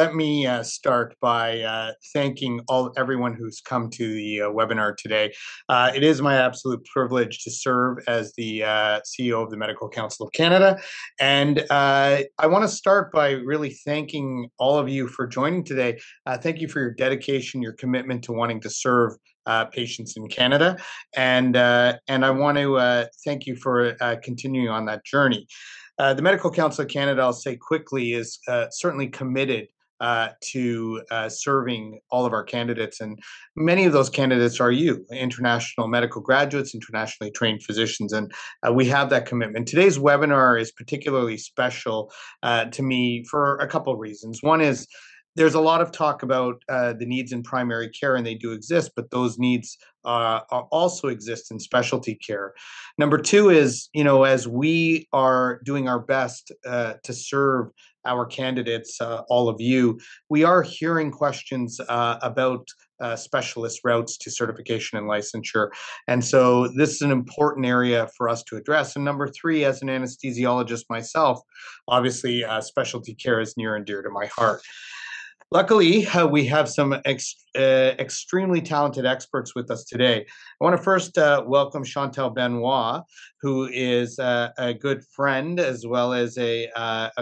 let me start by thanking everyone who's come to the webinar today. It is my absolute privilege to serve as the CEO of the Medical Council of Canada. And I want to start by really thanking all of you for joining today. Thank you for your dedication, your commitment to wanting to serve patients in Canada. And I want to thank you for continuing on that journey. The Medical Council of Canada, I'll say quickly, is certainly committed to serving all of our candidates. And many of those candidates are you, international medical graduates, internationally trained physicians, and we have that commitment. Today's webinar is particularly special to me for a couple of reasons. One is there's a lot of talk about the needs in primary care, and they do exist, but those needs also exist in specialty care. Number two is, as we are doing our best to serve our candidates, all of you, we are hearing questions about specialist routes to certification and licensure. And so this is an important area for us to address. And number three, as an anesthesiologist myself, obviously specialty care is near and dear to my heart. Luckily, we have some extremely talented experts with us today. I want to first welcome Chantal Benoit, who is a good friend as well as a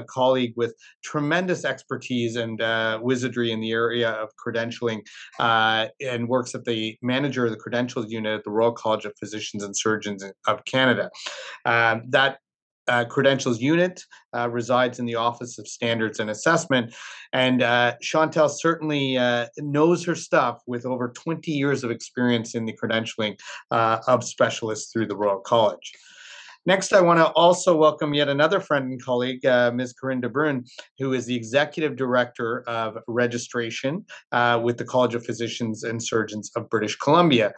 colleague with tremendous expertise and wizardry in the area of credentialing, and works at the manager of the credentials unit at the Royal College of Physicians and Surgeons of Canada. That credentials unit resides in the Office of Standards and Assessment. And Chantal certainly knows her stuff with over 20 years of experience in the credentialing of specialists through the Royal College. Next, I want to also welcome yet another friend and colleague, Ms. Corinne de Bruin, who is the Executive Director of Registration with the College of Physicians and Surgeons of British Columbia.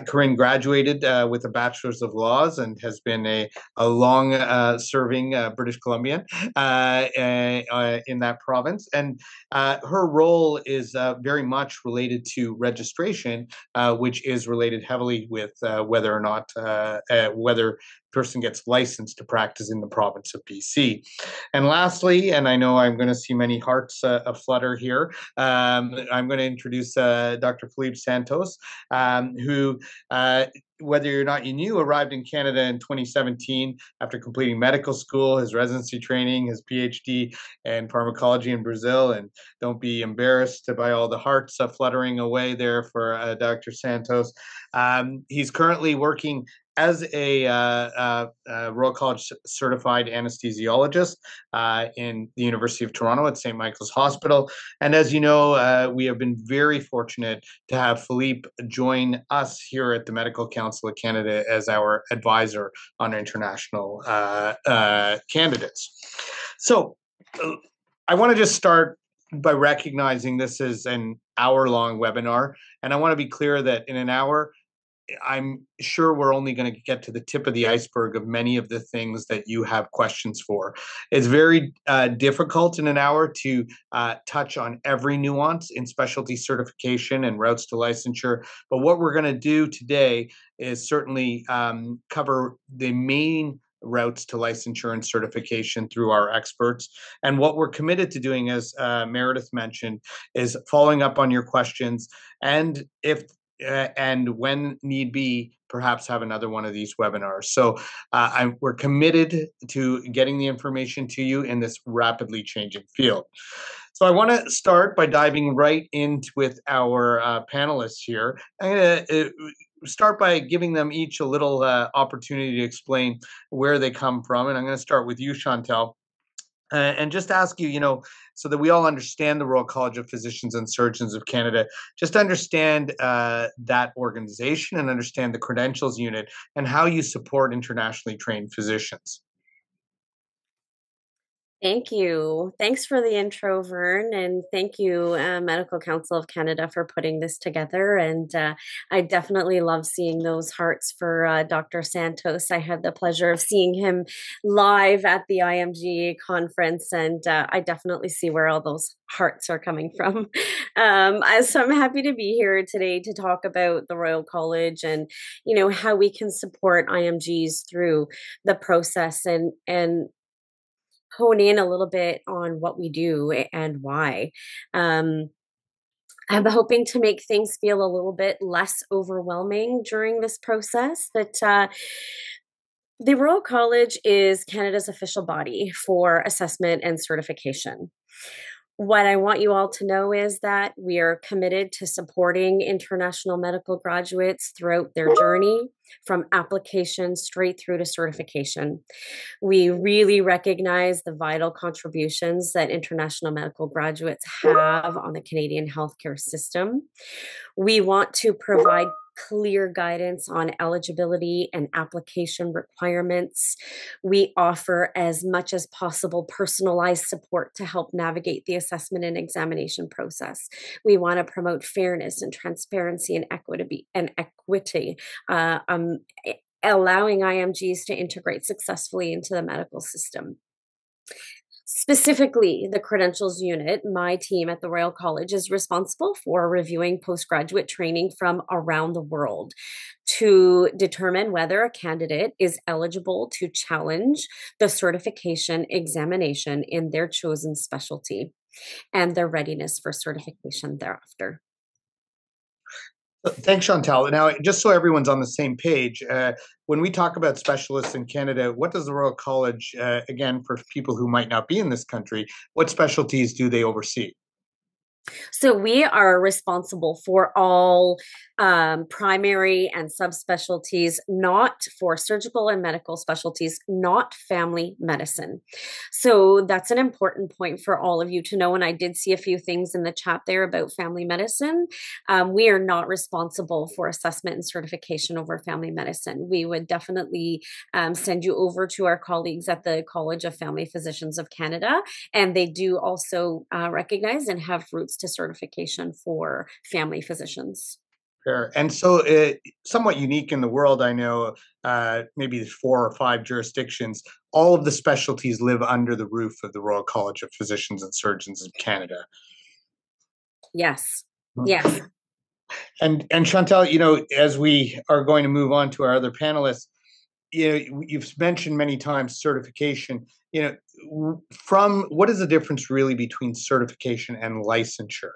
Corinne graduated with a Bachelor's of Laws and has been a long-serving British Columbian in that province. And her role is very much related to registration, which is related heavily with whether or not whether person gets licensed to practice in the province of BC. And lastly, and I know I'm going to see many hearts aflutter here, I'm going to introduce Dr. Filipe Santos, who, whether or not you knew, arrived in Canada in 2017 after completing medical school, his residency training, his PhD in pharmacology in Brazil. And don't be embarrassed by all the hearts fluttering away there for Dr. Santos. He's currently working as a Royal College certified anesthesiologist in the University of Toronto at St. Michael's Hospital. And as you know, we have been very fortunate to have Filipe join us here at the Medical Council of Canada as our advisor on international candidates. So I want to just start by recognizing this is an hour-long webinar, and I want to be clear that in an hour, I'm sure we're only going to get to the tip of the iceberg of many of the things that you have questions for. It's very difficult in an hour to touch on every nuance in specialty certification and routes to licensure. But what we're going to do today is certainly cover the main routes to licensure and certification through our experts. And what we're committed to doing, as Meredith mentioned, is following up on your questions. And and when need be, perhaps have another one of these webinars. So we're committed to getting the information to you in this rapidly changing field. So I want to start by diving right in with our panelists here. I'm going to start by giving them each a little opportunity to explain where they come from. And I'm going to start with you, Chantal. And just ask you, so that we all understand the Royal College of Physicians and Surgeons of Canada, just understand that organization and understand the credentials unit and how you support internationally trained physicians. Thank you. Thanks for the intro, Vern, and thank you, Medical Council of Canada, for putting this together. And I definitely love seeing those hearts for Dr. Santos. I had the pleasure of seeing him live at the IMG conference, and I definitely see where all those hearts are coming from. So I'm happy to be here today to talk about the Royal College and, how we can support IMGs through the process and hone in a little bit on what we do and why. Um, I'm hoping to make things feel a little bit less overwhelming during this process. But the Royal College is Canada's official body for assessment and certification. What I want you all to know is that we are committed to supporting international medical graduates throughout their journey from application straight through to certification. We really recognize the vital contributions that international medical graduates have on the Canadian healthcare system. We want to provide clear guidance on eligibility and application requirements. We offer as much as possible personalized support to help navigate the assessment and examination process. We want to promote fairness and transparency and equity, uh, um, allowing IMGs to integrate successfully into the medical system. Specifically, the credentials unit, my team at the Royal College is responsible for reviewing postgraduate training from around the world to determine whether a candidate is eligible to challenge the certification examination in their chosen specialty and their readiness for certification thereafter. Thanks, Chantal. Now, just so everyone's on the same page, when we talk about specialists in Canada, what does the Royal College, again, for people who might not be in this country, what specialties do they oversee? So we are responsible for all primary and subspecialties, not for surgical and medical specialties, not family medicine. So that's an important point for all of you to know. And I did see a few things in the chat there about family medicine. We are not responsible for assessment and certification over family medicine. We would definitely send you over to our colleagues at the College of Family Physicians of Canada. And they do also recognize and have routes to certification for family physicians. Sure. And so, somewhat unique in the world, I know, maybe 4 or 5 jurisdictions, all of the specialties live under the roof of the Royal College of Physicians and Surgeons of Canada. Yes. Mhm. Yes. And Chantal, as we are going to move on to our other panelists, you've mentioned many times certification. From what is the difference really between certification and licensure?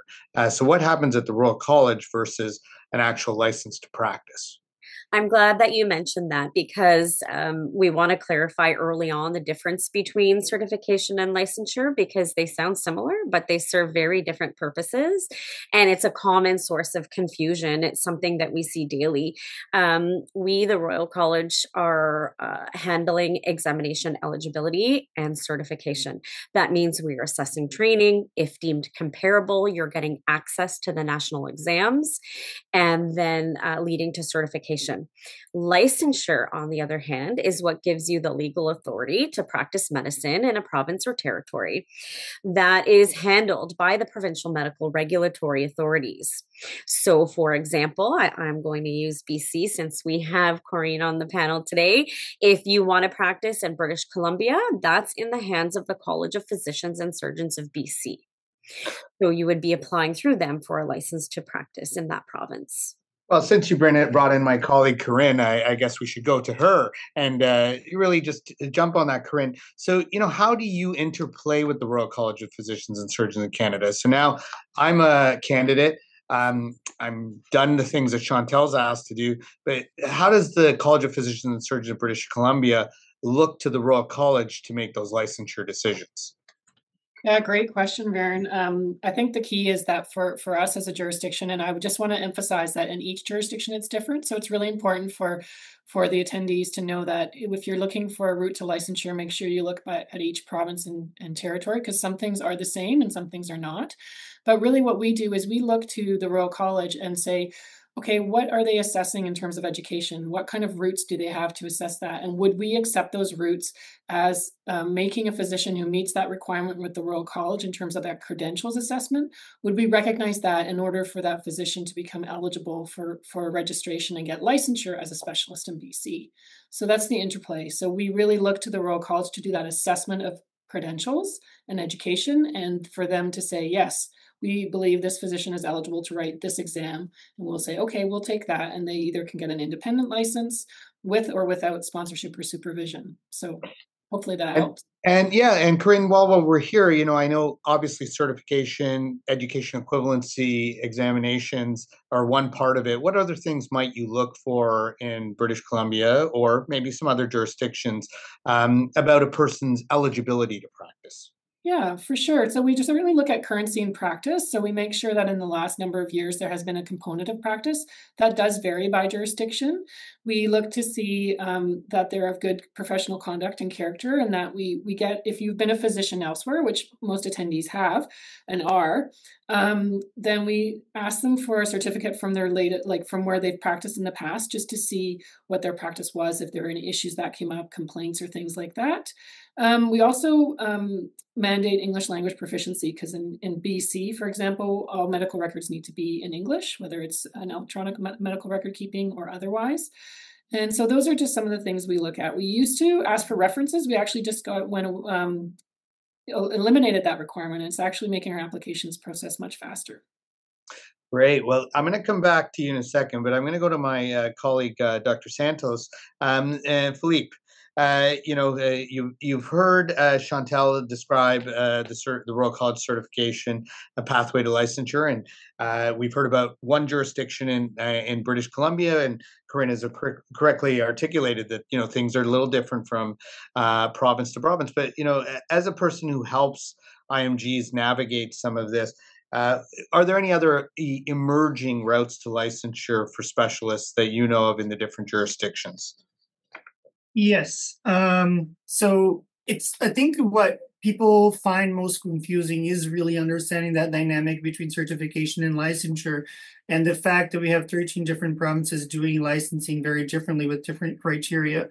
So, what happens at the Royal College versus an actual license to practice? I'm glad that you mentioned that because we want to clarify early on the difference between certification and licensure because they sound similar, but they serve very different purposes. And it's a common source of confusion. It's something that we see daily. We, the Royal College, are handling examination eligibility and certification. That means we are assessing training. If deemed comparable, you're getting access to the national exams and then leading to certification. Licensure, on the other hand, is what gives you the legal authority to practice medicine in a province or territory. That is handled by the provincial medical regulatory authorities. So, for example, I'm going to use BC since we have Corinne on the panel today. If you want to practice in British Columbia, that's in the hands of the College of Physicians and Surgeons of BC. So you would be applying through them for a license to practice in that province. Well, since you brought in my colleague Corinne, I guess we should go to her and really just jump on that, Corinne. So, how do you interplay with the Royal College of Physicians and Surgeons in Canada? So now I'm a candidate. I'm done the things that Chantel's asked to do, but how does the College of Physicians and Surgeons of British Columbia look to the Royal College to make those licensure decisions? Yeah, great question, Varen. I think the key is that for us as a jurisdiction, and I would just want to emphasize that in each jurisdiction it's different. So it's really important for the attendees to know that if you're looking for a route to licensure, make sure you look at each province and territory because some things are the same and some things are not. But really what we do is we look to the Royal College and say, okay, what are they assessing in terms of education? What kind of routes do they have to assess that? And would we accept those routes as making a physician who meets that requirement with the Royal College in terms of that credentials assessment? Would we recognize that in order for that physician to become eligible for registration and get licensure as a specialist in BC? So that's the interplay. So we really look to the Royal College to do that assessment of credentials and education and for them to say, yes, we believe this physician is eligible to write this exam. And we'll say, okay, we'll take that. And they either can get an independent license with or without sponsorship or supervision. So Hopefully that helps. And yeah, and Corinne, while we're here, I know obviously certification, education equivalency examinations are one part of it. What other things might you look for in British Columbia or maybe some other jurisdictions about a person's eligibility to practice? Yeah, for sure. So we just really look at currency and practice. So we make sure that in the last number of years, there has been a component of practice that does vary by jurisdiction. We look to see that they're of good professional conduct and character, and that we get, if you've been a physician elsewhere, which most attendees have and are, then we ask them for a certificate from their latest, like from where they've practiced in the past, just to see what their practice was, if there are any issues that came up, complaints or things like that. We also mandate English language proficiency because in BC, for example, all medical records need to be in English, whether it's an electronic medical record keeping or otherwise. And so those are just some of the things we look at. We used to ask for references. We actually just eliminated that requirement. And it's actually making our applications process much faster. Great. Well, I'm going to come back to you in a second, but I'm going to go to my colleague, Dr. Santos. Philippe, you've heard Chantal describe the Royal College certification, a pathway to licensure, and we've heard about one jurisdiction in British Columbia, and Corinne has correctly articulated that things are a little different from province to province. But as a person who helps IMGs navigate some of this, are there any other emerging routes to licensure for specialists that you know of in the different jurisdictions? Yes. So I think what people find most confusing is really understanding that dynamic between certification and licensure, and the fact that we have 13 different provinces doing licensing very differently with different criteria.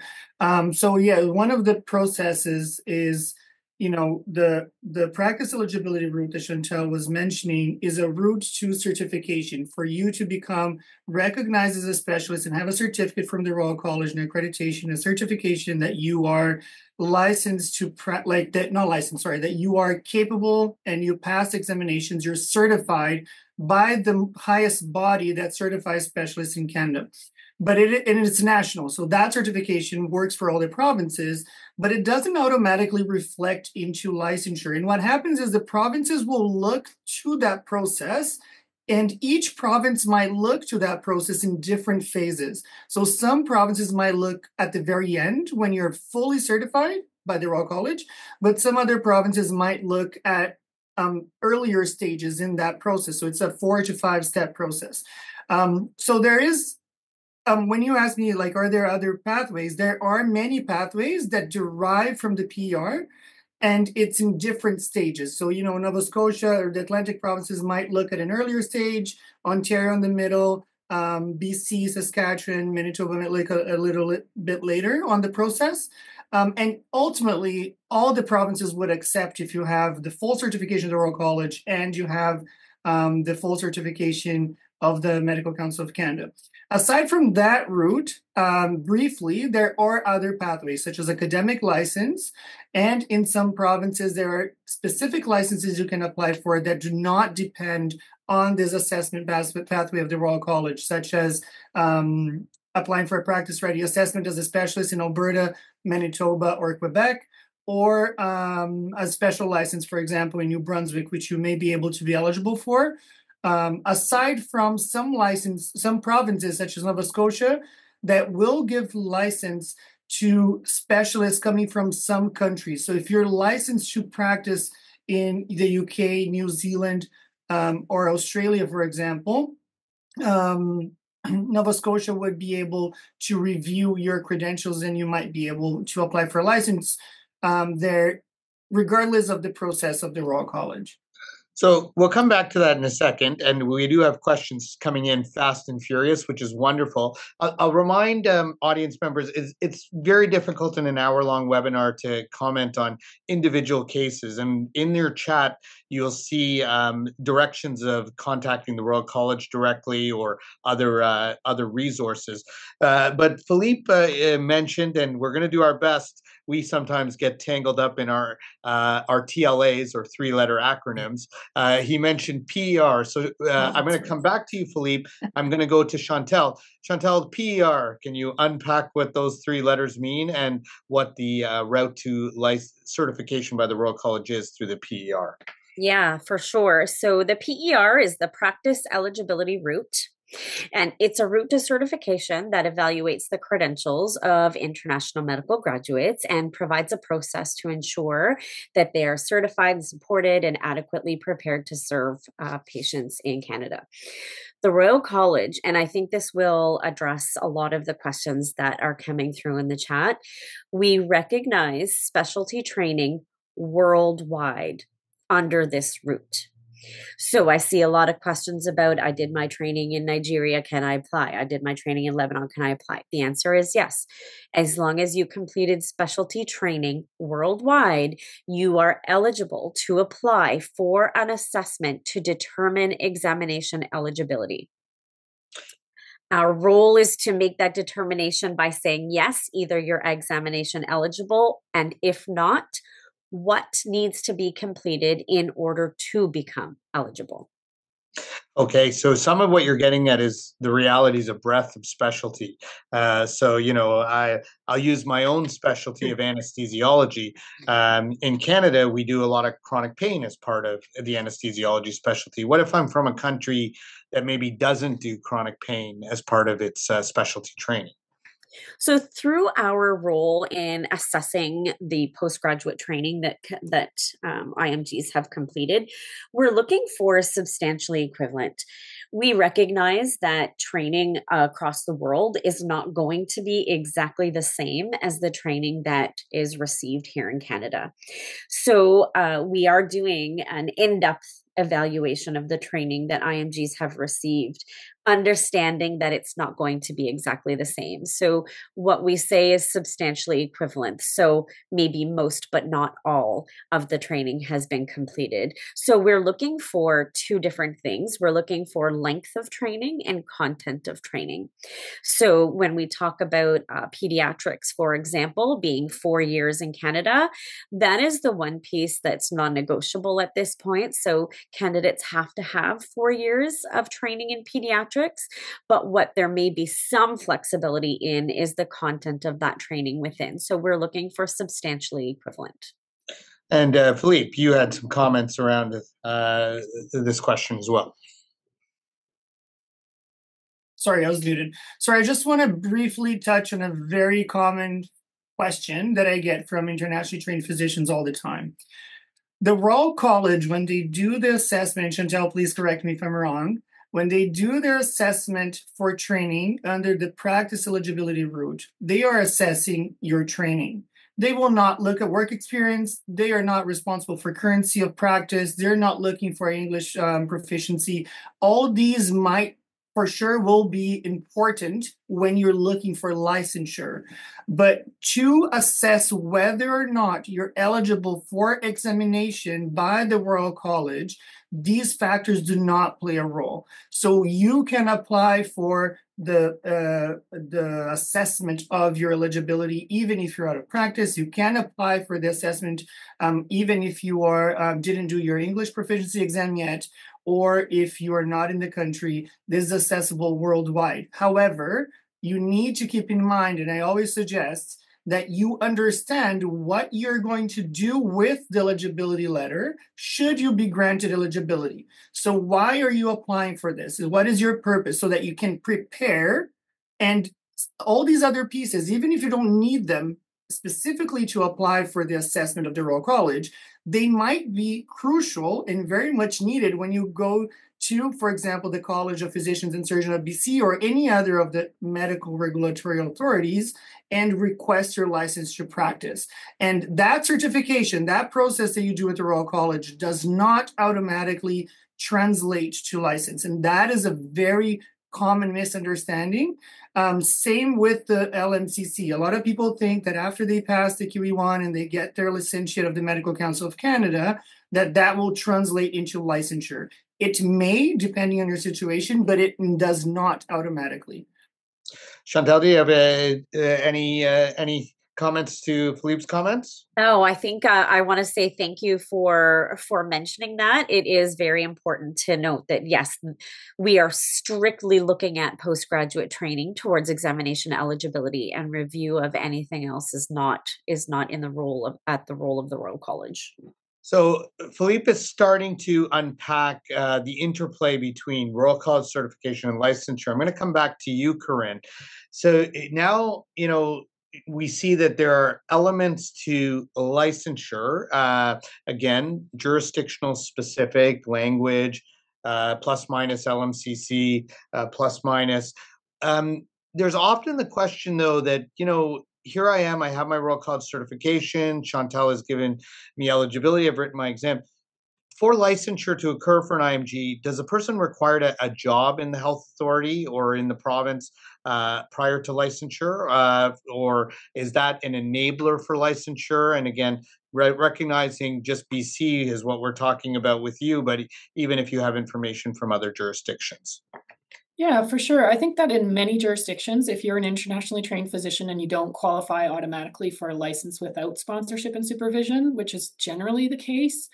So yeah, one of the processes is, the practice eligibility route that Chantal was mentioning is a route to certification for you to become recognized as a specialist and have a certificate from the Royal College, an accreditation, a certification that you are licensed to that you are capable and you pass examinations, you're certified by the highest body that certifies specialists in Canada. But it's national. So that certification works for all the provinces, but it doesn't automatically reflect into licensure. And what happens is the provinces will look to that process, and each province might look to that process in different phases. So some provinces might look at the very end when you're fully certified by the Royal College, but some other provinces might look at earlier stages in that process. So it's a 4 to 5 step process. So there is, when you ask me, are there other pathways? There are many pathways that derive from the PR, and it's in different stages. So, Nova Scotia or the Atlantic provinces might look at an earlier stage, Ontario in the middle, BC, Saskatchewan, Manitoba might look a little bit later on the process. And ultimately, all the provinces would accept if you have the full certification of the Royal College and you have the full certification of the Medical Council of Canada. Aside from that route, briefly, there are other pathways, such as academic license, and in some provinces, there are specific licenses you can apply for that do not depend on this assessment pathway of the Royal College, such as applying for a practice-ready assessment as a specialist in Alberta, Manitoba, or Quebec, or a special license, for example, in New Brunswick, which you may be able to be eligible for. Aside from some provinces such as Nova Scotia that will give license to specialists coming from some countries. So if you're licensed to practice in the UK, New Zealand, or Australia, for example, Nova Scotia would be able to review your credentials and you might be able to apply for a license there, regardless of the process of the Royal College. So we'll come back to that in a second, and we do have questions coming in fast and furious, which is wonderful. I'll remind audience members, it's very difficult in an hour-long webinar to comment on individual cases, and in your chat, you'll see directions of contacting the Royal College directly or other resources. But Philippe mentioned, and we're going to do our best. We sometimes get tangled up in our TLAs, or three-letter acronyms. He mentioned PER. So I'm going to come back to you, Filipe. I'm going to go to Chantal. Chantal, PER, can you unpack what those three letters mean and what the route to certification by the Royal College is through the PER? Yeah, for sure. So the PER is the practice eligibility route. And it's a route to certification that evaluates the credentials of international medical graduates and provides a process to ensure that they are certified and supported and adequately prepared to serve patients in Canada. The Royal College, and I think this will address a lot of the questions that are coming through in the chat, we recognize specialty training worldwide under this route. So I see a lot of questions about, I did my training in Nigeria, can I apply? I did my training in Lebanon, can I apply? The answer is yes. As long as you completed specialty training worldwide, you are eligible to apply for an assessment to determine examination eligibility. Our role is to make that determination by saying, yes, either you're examination eligible, and if not, what needs to be completed in order to become eligible. Okay, so some of what you're getting at is the realities of breadth of specialty. So, I'll use my own specialty of anesthesiology. In Canada, we do a lot of chronic pain as part of the anesthesiology specialty. What if I'm from a country that maybe doesn't do chronic pain as part of its specialty training? So through our role in assessing the postgraduate training that IMGs have completed, we're looking for substantially equivalent. We recognize that training across the world is not going to be exactly the same as the training that is received here in Canada. So we are doing an in-depth evaluation of the training that IMGs have received, understanding that it's not going to be exactly the same. So what we say is substantially equivalent. So maybe most, but not all of the training has been completed. So we're looking for two different things. We're looking for length of training and content of training. So when we talk about pediatrics, for example, being 4 years in Canada, that is the one piece that's non-negotiable at this point. So candidates have to have 4 years of training in pediatrics, but what there may be some flexibility in is the content of that training within. So we're looking for substantially equivalent. And Filipe, you had some comments around this question as well. Sorry, I was muted. Sorry, I just want to briefly touch on a very common question that I get from internationally trained physicians all the time. The Royal College, when they do the assessment, and Chantal, please correct me if I'm wrong, when they do their assessment for training under the practice eligibility route, they are assessing your training. They will not look at work experience. They are not responsible for currency of practice. They're not looking for English proficiency. All these might for sure will be important when you're looking for licensure. But to assess whether or not you're eligible for examination by the Royal College, these factors do not play a role. So you can apply for the assessment of your eligibility even if you're out of practice. You can apply for the assessment even if you are didn't do your English proficiency exam yet, or if you are not in the country. This is accessible worldwide. However, you need to keep in mind, and I always suggest, that you understand what you're going to do with the eligibility letter should you be granted eligibility. So why are you applying for this? What is your purpose? So that you can prepare, and all these other pieces, even if you don't need them specifically to apply for the assessment of the Royal College, they might be crucial and very much needed when you go to, for example, the College of Physicians and Surgeons of BC or any other of the medical regulatory authorities and request your license to practice. And that certification, that process that you do at the Royal College does not automatically translate to license. And that is a very common misunderstanding. Same with the LMCC. A lot of people think that after they pass the QE1 and they get their licentiate of the Medical Council of Canada, that will translate into licensure. It may, depending on your situation, but it does not automatically. Chantal, do you have any comments to Filipe's comments? No, I think I want to say thank you for mentioning that. It is very important to note that yes, we are strictly looking at postgraduate training towards examination eligibility, and review of anything else is not in the role of the Royal College. So Filipe is starting to unpack the interplay between Royal College certification and licensure. I'm going to come back to you, Corinne. So now, we see that there are elements to licensure, again, jurisdictional specific language, plus minus LMCC, plus minus. There's often the question, though, that, here I am, I have my Royal College certification, Chantal has given me eligibility, I've written my exam. For licensure to occur for an IMG, does a person require a job in the health authority or in the province prior to licensure? Or is that an enabler for licensure? And again, recognizing just BC is what we're talking about with you, but even if you have information from other jurisdictions. Yeah, for sure. I think that in many jurisdictions, if you're an internationally trained physician and you don't qualify automatically for a license without sponsorship and supervision, which is generally the case,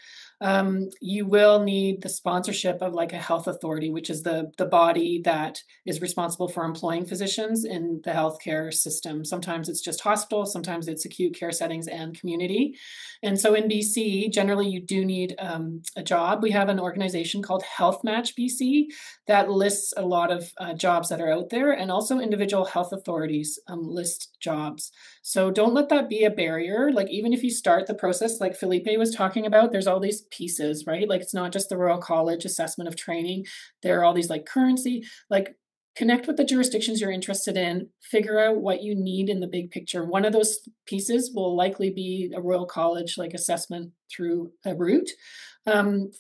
you will need the sponsorship of like a health authority, which is the body that is responsible for employing physicians in the healthcare system. Sometimes it's just hospital, sometimes it's acute care settings and community. And so in BC, generally you do need a job. We have an organization called Health Match BC that lists a lot of jobs that are out there, and also individual health authorities list jobs. So don't let that be a barrier. Like even if you start the process, like Filipe was talking about, there's all these pieces, right? Like it's not just the Royal College assessment of training. There are all these like currency, like connect with the jurisdictions you're interested in, figure out what you need in the big picture. One of those pieces will likely be a Royal College like assessment through a route.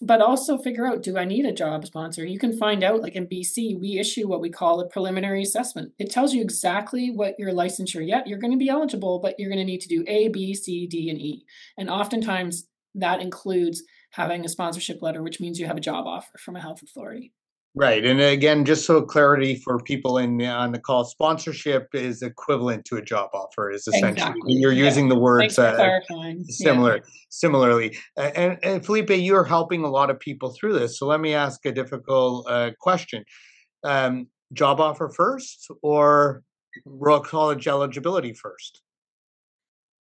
But also figure out, do I need a job sponsor? You can find out, like in BC, we issue what we call a preliminary assessment. It tells you exactly what your licensure, you're going to be eligible, but you're going to need to do A, B, C, D, and E. And oftentimes that includes having a sponsorship letter, which means you have a job offer from a health authority. Right. And again, just so clarity for people on the call, sponsorship is equivalent to a job offer, is essentially. Exactly. You're using the words Thanks for clarifying. Similarly. And Filipe, you're helping a lot of people through this. So let me ask a difficult question. Job offer first or Royal College eligibility first?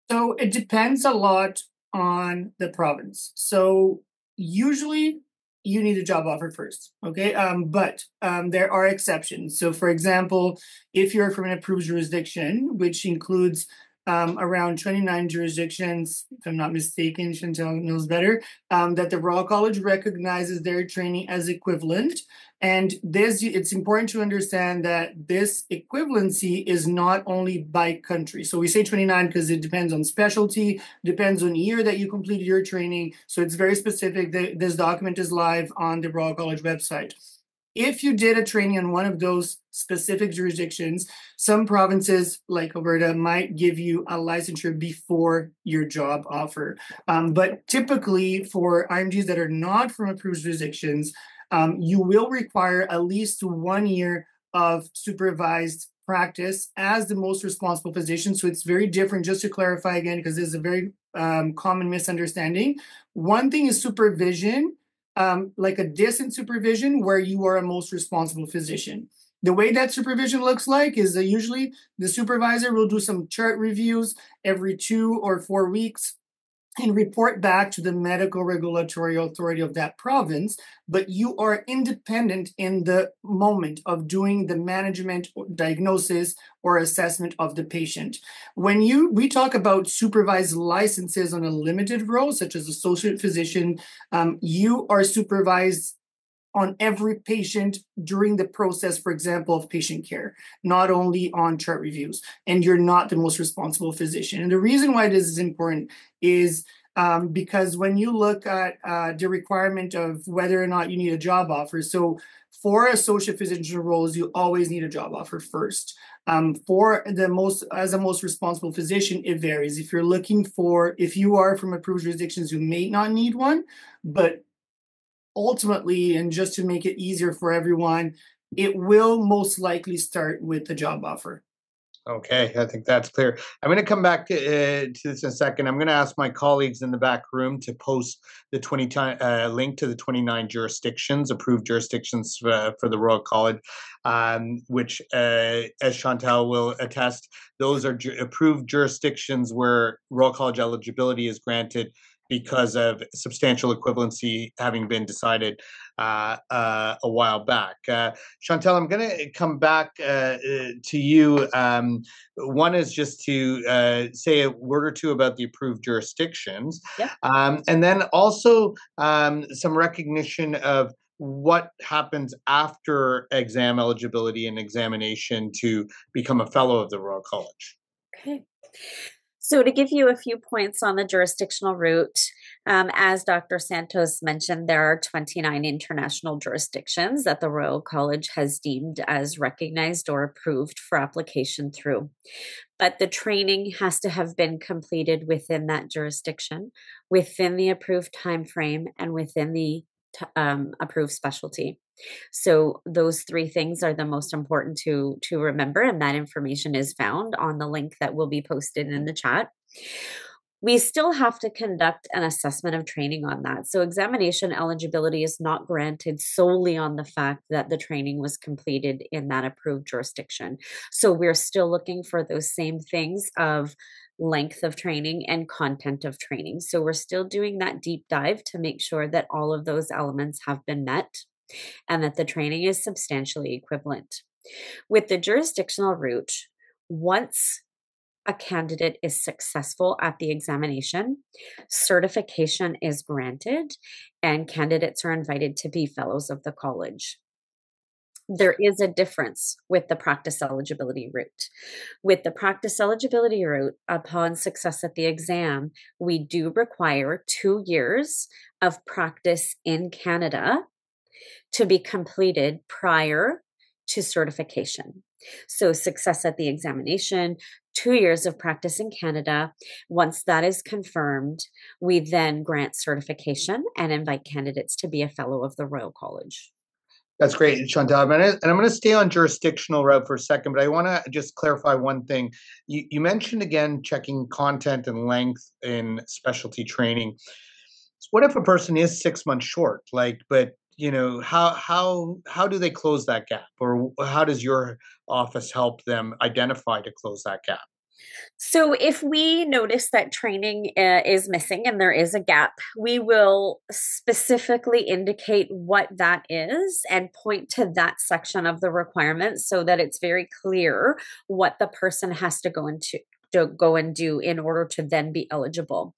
So it depends a lot on the province. So usually you need a job offer first, okay? But there are exceptions. So for example, if you're from an approved jurisdiction, which includes around 29 jurisdictions, if I'm not mistaken, Chantal knows better, that the Royal College recognizes their training as equivalent. And it's important to understand that this equivalency is not only by country. So we say 29 because it depends on specialty, depends on year that you completed your training. So it's very specific. This document is live on the Royal College website. If you did a training in one of those specific jurisdictions, some provinces like Alberta might give you a licensure before your job offer. But typically for IMGs that are not from approved jurisdictions, you will require at least 1 year of supervised practice as the most responsible physician. So it's very different, just to clarify again, because this is a very common misunderstanding. One thing is supervision, like a distant supervision where you are a most responsible physician. The way that supervision looks like is that usually the supervisor will do some chart reviews every 2 or 4 weeks and report back to the medical regulatory authority of that province, but you are independent in the moment of doing the management, diagnosis, or assessment of the patient. When we talk about supervised licenses on a limited role, such as associate physician, you are supervised on every patient during the process, for example, of patient care, not only on chart reviews, and you're not the most responsible physician. And the reason why this is important is because when you look at the requirement of whether or not you need a job offer, so for associate physician roles, you always need a job offer first. As a most responsible physician, it varies. If you are from approved jurisdictions, you may not need one, but ultimately, and just to make it easier for everyone, it will most likely start with the job offer. Okay, I think that's clear. I'm going to come back to this in a second. I'm going to ask my colleagues in the back room to post the link to the 29 jurisdictions, approved jurisdictions for the Royal College, which, as Chantal will attest, those are approved jurisdictions where Royal College eligibility is granted because of substantial equivalency having been decided a while back. Chantal, I'm going to come back to you. One is just to say a word or two about the approved jurisdictions, Yep. And then also some recognition of what happens after exam eligibility and examination to become a fellow of the Royal College. Okay. So to give you a few points on the jurisdictional route, as Dr. Santos mentioned, there are 29 international jurisdictions that the Royal College has deemed as recognized or approved for application through. But the training has to have been completed within that jurisdiction, within the approved time frame, and within the approved specialty. So those three things are the most important to remember, and that information is found on the link that will be posted in the chat. We still have to conduct an assessment of training on that. So examination eligibility is not granted solely on the fact that the training was completed in that approved jurisdiction. So we're still looking for those same things of length of training and content of training. So we're still doing that deep dive to make sure that all of those elements have been met and that the training is substantially equivalent. With the jurisdictional route, once a candidate is successful at the examination, certification is granted, and candidates are invited to be fellows of the college. There is a difference with the practice eligibility route. With the practice eligibility route, upon success at the exam, we do require 2 years of practice in Canada to be completed prior to certification. So success at the examination, 2 years of practice in Canada. Once that is confirmed, we then grant certification and invite candidates to be a fellow of the Royal College. That's great, Chantal. I'm going to stay on jurisdictional route for a second, but I want to just clarify one thing. You mentioned again checking content and length in specialty training. So what if a person is 6 months short? But how do they close that gap, or how does your office help them identify to close that gap? So if we notice that training is missing and there is a gap, we will specifically indicate what that is and point to that section of the requirements so that it's very clear what the person has to go and do in order to then be eligible.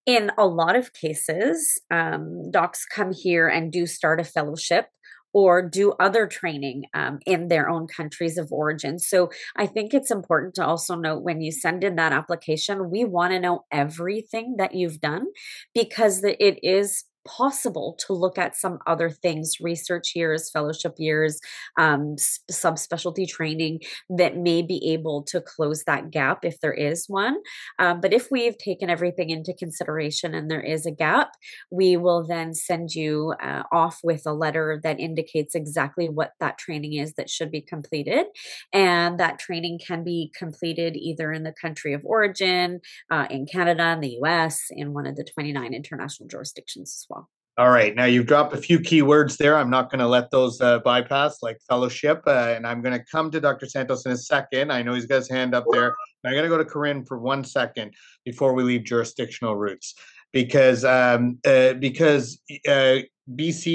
In a lot of cases, docs come here and do start a fellowship or do other training in their own countries of origin. So I think it's important to also note when you send in that application, we want to know everything that you've done because it is possible to look at some other things, research years, fellowship years, subspecialty training that may be able to close that gap if there is one. But if we've taken everything into consideration and there is a gap, we will then send you off with a letter that indicates exactly what that training is that should be completed. And that training can be completed either in the country of origin, in Canada, in the US, in one of the 29 international jurisdictions as well. All right. Now you've dropped a few key words there. I'm not going to let those bypass, like fellowship. And I'm going to come to Dr. Santos in a second. I know he's got his hand up there. I'm going to go to Corinne for 1 second before we leave jurisdictional routes, because BC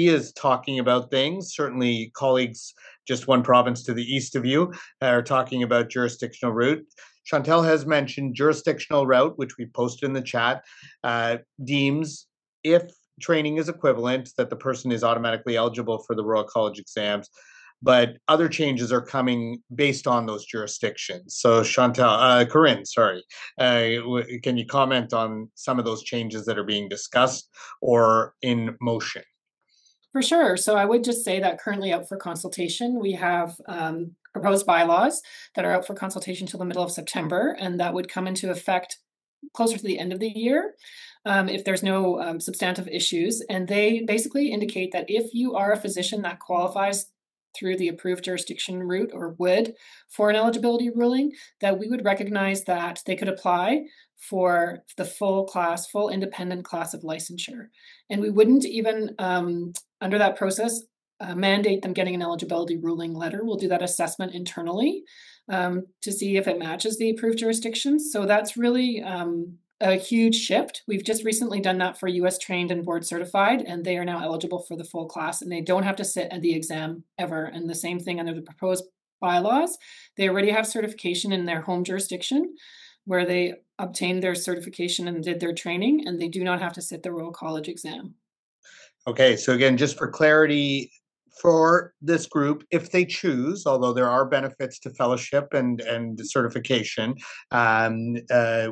is talking about things. Certainly, colleagues just one province to the east of you are talking about jurisdictional route. Chantal has mentioned jurisdictional route, which we posted in the chat, deems if training is equivalent, that the person is automatically eligible for the Royal College exams, but other changes are coming based on those jurisdictions. So Corinne, sorry, can you comment on some of those changes that are being discussed or in motion? For sure. So I would just say that currently out for consultation, we have proposed bylaws that are out for consultation till the middle of September, and that would come into effect closer to the end of the year. If there's no substantive issues. And they basically indicate that if you are a physician that qualifies through the approved jurisdiction route, or would, for an eligibility ruling, that we would recognize that they could apply for the full independent class of licensure. And we wouldn't even, under that process, mandate them getting an eligibility ruling letter. We'll do that assessment internally to see if it matches the approved jurisdictions. So that's really a huge shift. We've just recently done that for US trained and board certified, and they are now eligible for the full class, and they don't have to sit at the exam ever. And the same thing under the proposed bylaws. They already have certification in their home jurisdiction where they obtained their certification and did their training, and they do not have to sit the Royal College exam. Okay, so again, just for clarity, for this group, if they choose, although there are benefits to fellowship and certification,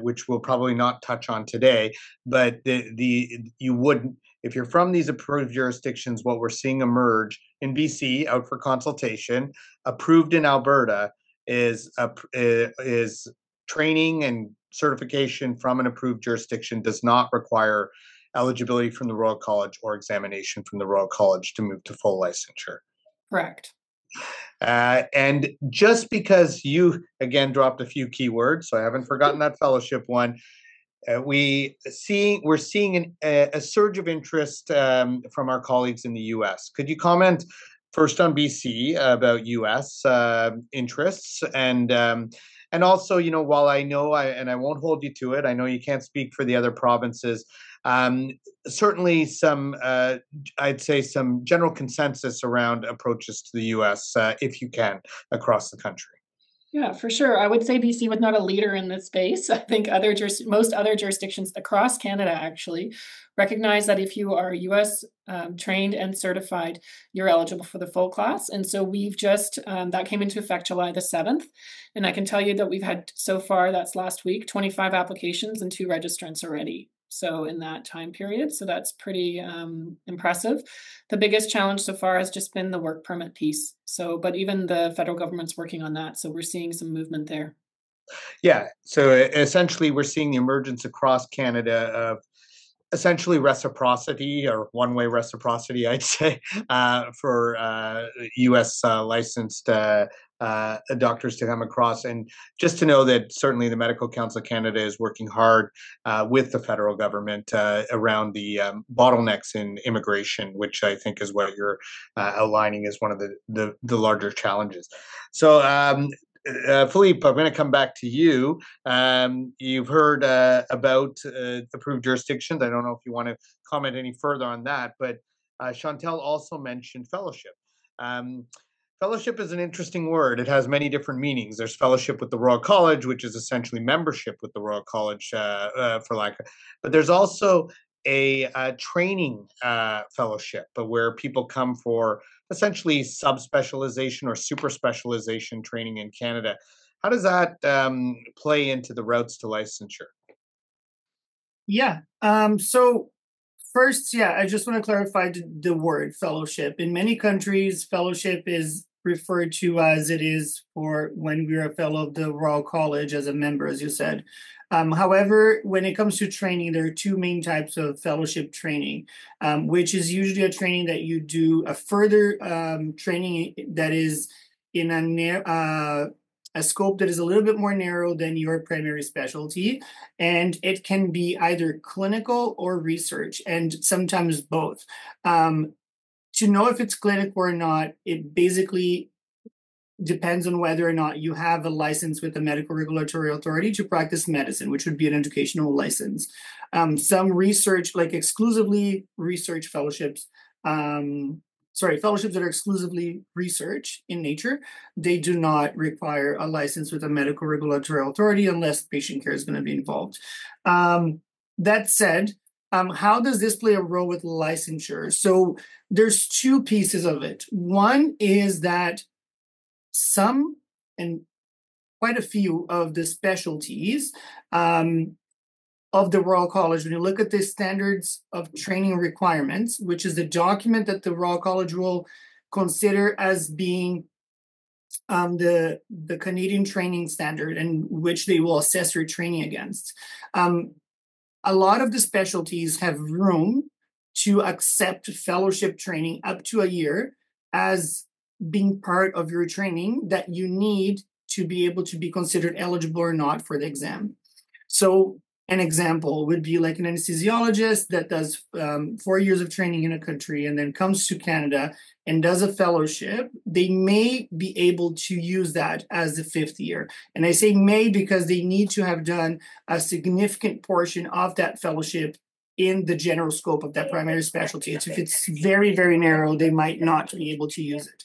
which we'll probably not touch on today, but you wouldn't, if you're from these approved jurisdictions, what we're seeing emerge in BC, out for consultation, approved in Alberta, is training and certification from an approved jurisdiction does not require eligibility from the Royal College or examination from the Royal College to move to full licensure. Correct. And just because you, again, dropped a few keywords, so I haven't forgotten that fellowship one, we're seeing a surge of interest from our colleagues in the US. Could you comment first on BC about US interests, and also, while I know, and I won't hold you to it, I know you can't speak for the other provinces, certainly some, I'd say some general consensus around approaches to the US, if you can, across the country. Yeah, for sure. I would say BC was not a leader in this space. I think most other jurisdictions across Canada actually recognize that if you are US trained and certified, you're eligible for the full class. And so we've just, that came into effect July the 7th. And I can tell you that we've had so far, that's last week, 25 applications and 2 registrants already. So in that time period, so that's pretty impressive. The biggest challenge so far has just been the work permit piece. So, but even the federal government's working on that. So we're seeing some movement there. Yeah. So essentially, we're seeing the emergence across Canada of essentially reciprocity, or one-way reciprocity, I'd say, for U.S. Licensed doctors to come across. And just to know that certainly the Medical Council of Canada is working hard with the federal government around the bottlenecks in immigration, which I think is what you're outlining as one of the larger challenges. So Filipe, I'm going to come back to you. You've heard about approved jurisdictions. I don't know if you want to comment any further on that, but Chantal also mentioned fellowship. Fellowship is an interesting word. It has many different meanings. There's fellowship with the Royal College, which is essentially membership with the Royal College, for lack of, but there's also a training fellowship, but where people come for essentially subspecialization or super specialization training in Canada. How does that play into the routes to licensure? Yeah. So first, I just want to clarify the word fellowship. In many countries, fellowship is referred to as it is for when we're a fellow of the Royal College as a member, as you said. However, when it comes to training, there are 2 main types of fellowship training, which is usually a training that you do, a further training that is in a scope that is a little bit more narrow than your primary specialty. And it can be either clinical or research, and sometimes both. To know if it's clinical or not, it basically depends on whether or not you have a license with a medical regulatory authority to practice medicine, which would be an educational license. Some research, like exclusively research fellowships, fellowships that are exclusively research in nature, they do not require a license with a medical regulatory authority unless patient care is going to be involved. That said, how does this play a role with licensure? So there's 2 pieces of it. One is that some and quite a few of the specialties of the Royal College, when you look at the standards of training requirements, which is the document that the Royal College will consider as being the Canadian training standard, and which they will assess your training against. A lot of the specialties have room to accept fellowship training up to a year as being part of your training that you need to be able to be considered eligible or not for the exam. So an example would be like an anesthesiologist that does 4 years of training in a country and then comes to Canada and does a fellowship. They may be able to use that as the 5th year. And I say may because they need to have done a significant portion of that fellowship in the general scope of that primary specialty. If it's very, very narrow, they might not be able to use it.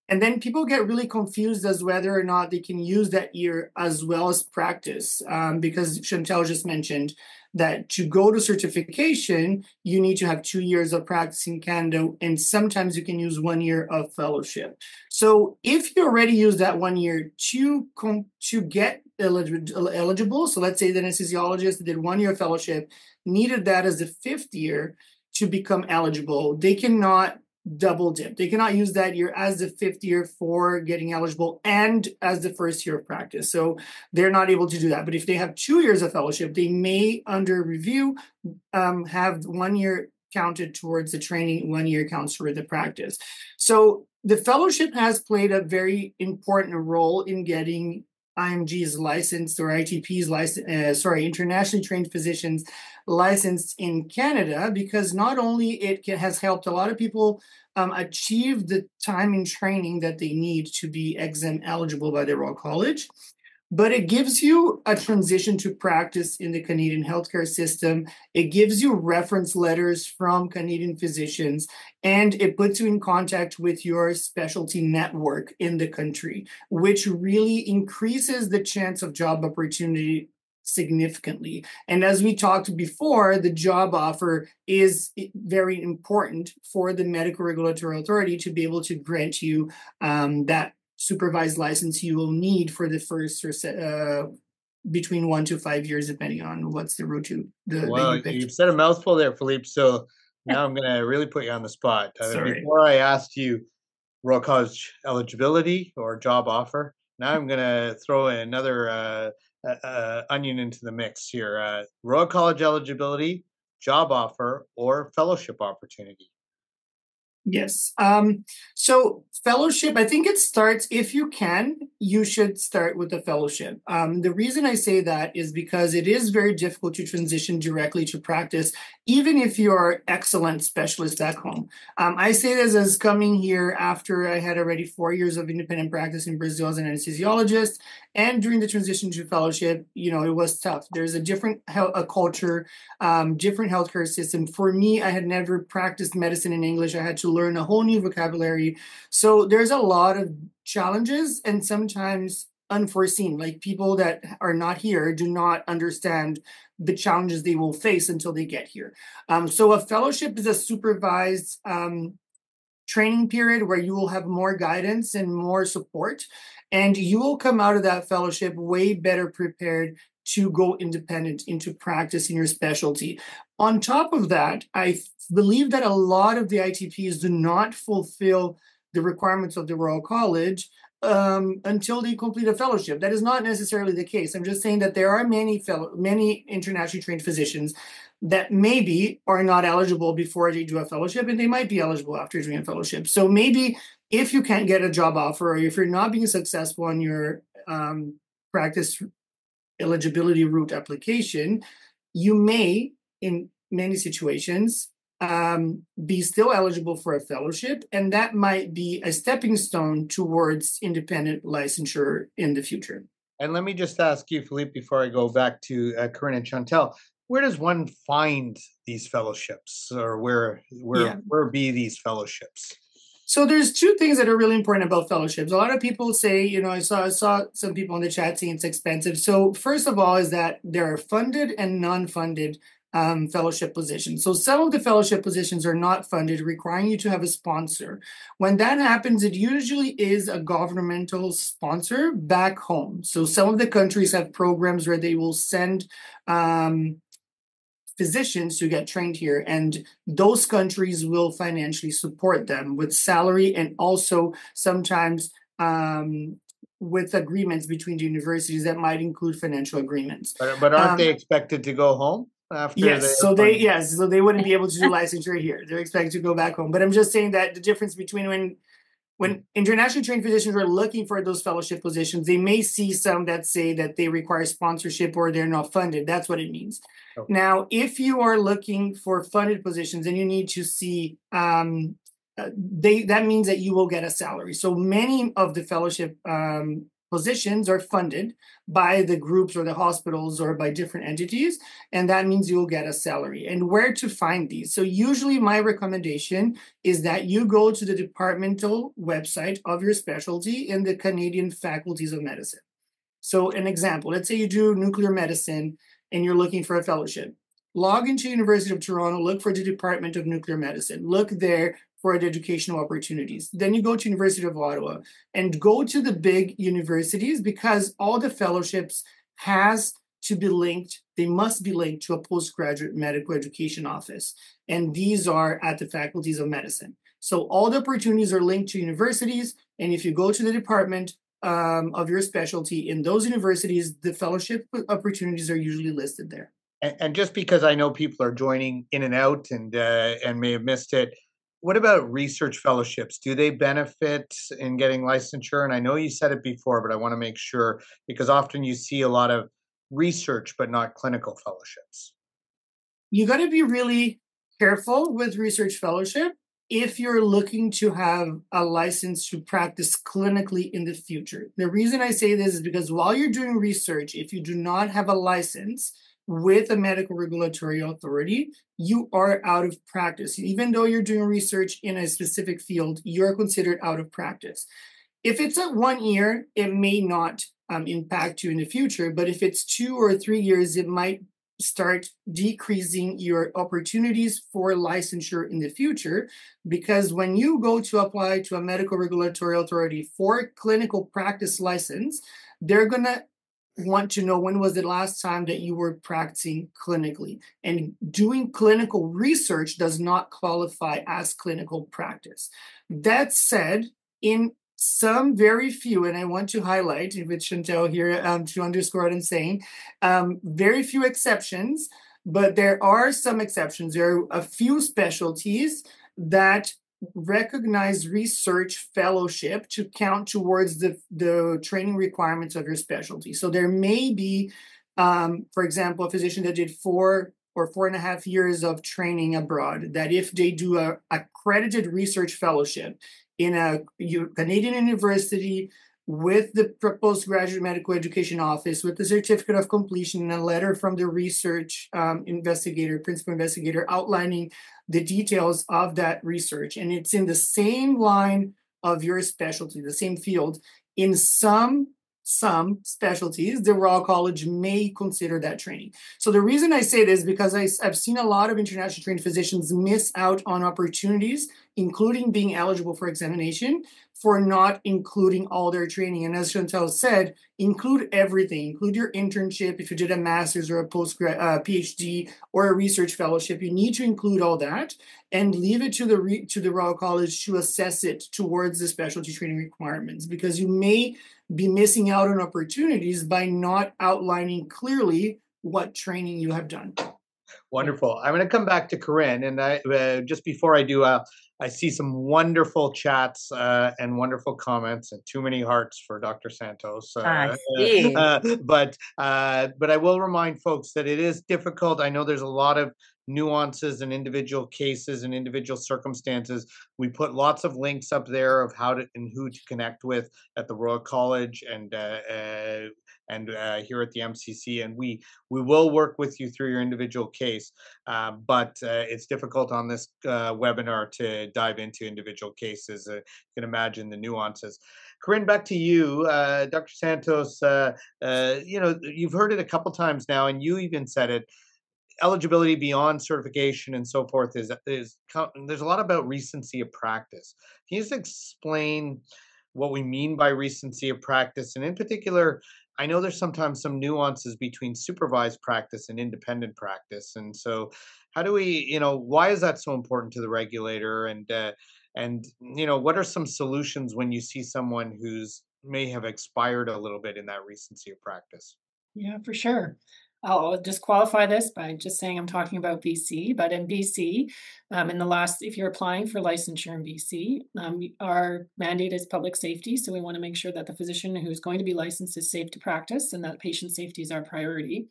And then people get really confused as whether or not they can use that year as well as practice, because Chantal just mentioned that to go to certification, you need to have 2 years of practice in Canada, and sometimes you can use 1 year of fellowship. So if you already use that 1 year to get eligible, so let's say the anesthesiologist that did 1 year fellowship needed that as the 5th year to become eligible, they cannot double dip. They cannot use that year as the 5th year for getting eligible and as the 1st year of practice. So they're not able to do that. But if they have 2 years of fellowship, they may, under review, have 1 year counted towards the training, 1 year counts toward the practice. So the fellowship has played a very important role in getting IMG's licensed or ITP's licensed, internationally trained physicians licensed in Canada, because not only it has helped a lot of people achieve the time in training that they need to be exam eligible by the Royal College, but it gives you a transition to practice in the Canadian healthcare system. It gives you reference letters from Canadian physicians, and it puts you in contact with your specialty network in the country, which really increases the chance of job opportunity significantly. And as we talked before, the job offer is very important for the medical regulatory authority to be able to grant you that supervised license you will need for the first or between 1 to 5 years, depending on what's the route Well, you pick. you've said a mouthful there, Filipe. So now I'm going to really put you on the spot. Sorry. Before I asked you Royal College eligibility or job offer, now I'm going to throw in another onion into the mix here. Royal College eligibility, job offer, or fellowship opportunity. Yes. So fellowship, I think it starts, if you can, you should start with the fellowship. The reason I say that is because it is very difficult to transition directly to practice, even if you're excellent specialist back home. I say this as coming here after I had already 4 years of independent practice in Brazil as an anesthesiologist. And during the transition to fellowship, it was tough. There's a different culture, different healthcare system. For me, I had never practiced medicine in English. I had to learn a whole new vocabulary. So there's a lot of challenges and sometimes unforeseen, like people that are not here do not understand the challenges they will face until they get here. So a fellowship is a supervised training period where you will have more guidance and more support, and you will come out of that fellowship way better prepared to go independent into practice in your specialty. On top of that, I believe that a lot of the ITPs do not fulfill the requirements of the Royal College until they complete a fellowship. That is not necessarily the case. I'm just saying that there are many internationally trained physicians that maybe are not eligible before they do a fellowship, and they might be eligible after doing a fellowship. So maybe if you can't get a job offer, or if you're not being successful on your practice eligibility route application, you may, in many situations, be still eligible for a fellowship, and that might be a stepping stone towards independent licensure in the future. And let me just ask you, Filipe, before I go back to Corinne and Chantal, where does one find these fellowships, or where be these fellowships? So there's two things that are really important about fellowships. A lot of people say, I saw some people in the chat saying it's expensive. So first of all is that there are funded and non-funded fellowship positions. So some of the fellowship positions are not funded, requiring you to have a sponsor. When that happens, it usually is a governmental sponsor back home. So some of the countries have programs where they will send physicians to get trained here, and those countries will financially support them with salary, and also sometimes with agreements between the universities that might include financial agreements. But aren't they expected to go home after? Yes, so they wouldn't be able to do licensure here. They're expected to go back home. But I'm just saying that the difference between when When internationally trained physicians are looking for those fellowship positions, they may see some that say that they require sponsorship or they're not funded. That's what it means. Okay. Now, if you are looking for funded positions and you need to see, that means that you will get a salary. So many of the fellowship positions are funded by the groups or the hospitals or by different entities, and that means you'll get a salary. And where to find these? So usually my recommendation is that you go to the departmental website of your specialty in the Canadian faculties of medicine. So an example, let's say you do nuclear medicine and you're looking for a fellowship. Log into University of Toronto, look for the Department of Nuclear Medicine. Look there for the educational opportunities. Then you go to University of Ottawa and go to the big universities, because all the fellowships has to be linked. They must be linked to a postgraduate medical education office. And these are at the faculties of medicine. So all the opportunities are linked to universities. And if you go to the department of your specialty in those universities, the fellowship opportunities are usually listed there. And just because I know people are joining in and out and may have missed it, what about research fellowships? Do they benefit in getting licensure? And I know you said it before, but I want to make sure, because often you see a lot of research but not clinical fellowships. You got to be really careful with research fellowship if you're looking to have a license to practice clinically in the future. The reason I say this is because while you're doing research, if you do not have a license with a medical regulatory authority, you are out of practice. Even though you're doing research in a specific field, you're considered out of practice. If it's at 1 year, it may not impact you in the future, but if it's 2 or 3 years, it might start decreasing your opportunities for licensure in the future, because when you go to apply to a medical regulatory authority for clinical practice license, they're going to want to know when was the last time that you were practicing clinically. And doing clinical research does not qualify as clinical practice. That said, in some very few, and I want to highlight, if it's Chantal here to underscore what I'm saying, very few exceptions, but there are some exceptions. There are a few specialties that recognize research fellowship to count towards the training requirements of your specialty. So there may be, for example, a physician that did 4 or 4.5 years of training abroad, that if they do a accredited research fellowship in a Canadian university with the postgraduate medical education office, with the certificate of completion and a letter from the research investigator, principal investigator, outlining the details of that research, and it's in the same line of your specialty, the same field, in some specialties, the Royal College may consider that training. So the reason I say this is because I've seen a lot of internationally trained physicians miss out on opportunities, including being eligible for examination, for not including all their training. And as Chantal said, include everything. Include your internship. If you did a master's or a PhD or a research fellowship, you need to include all that and leave it to the Royal College to assess it towards the specialty training requirements, because you may be missing out on opportunities by not outlining clearly what training you have done. Wonderful. I'm going to come back to Corinne, and just before I do, I see some wonderful chats and wonderful comments, and too many hearts for Dr. Santos. See. But I will remind folks that it is difficult. I know there's a lot of nuances and individual cases and individual circumstances. We put lots of links up there of how to and who to connect with at the Royal College and here at the MCC, and we will work with you through your individual case. But it's difficult on this webinar to dive into individual cases. You can imagine the nuances. Corinne, back to you. Dr. Santos, you've heard it a couple times now, and you even said it. Eligibility beyond certification and so forth is there's a lot about recency of practice. Can you just explain what we mean by recency of practice? And in particular, I know there's sometimes some nuances between supervised practice and independent practice. And so how do we, why is that so important to the regulator? And what are some solutions when you see someone who's may have expired a little bit in that recency of practice? Yeah, for sure. I'll just qualify this by just saying I'm talking about BC, but in BC, in the last, if you're applying for licensure in BC, our mandate is public safety. So we want to make sure that the physician who's going to be licensed is safe to practice and that patient safety is our priority.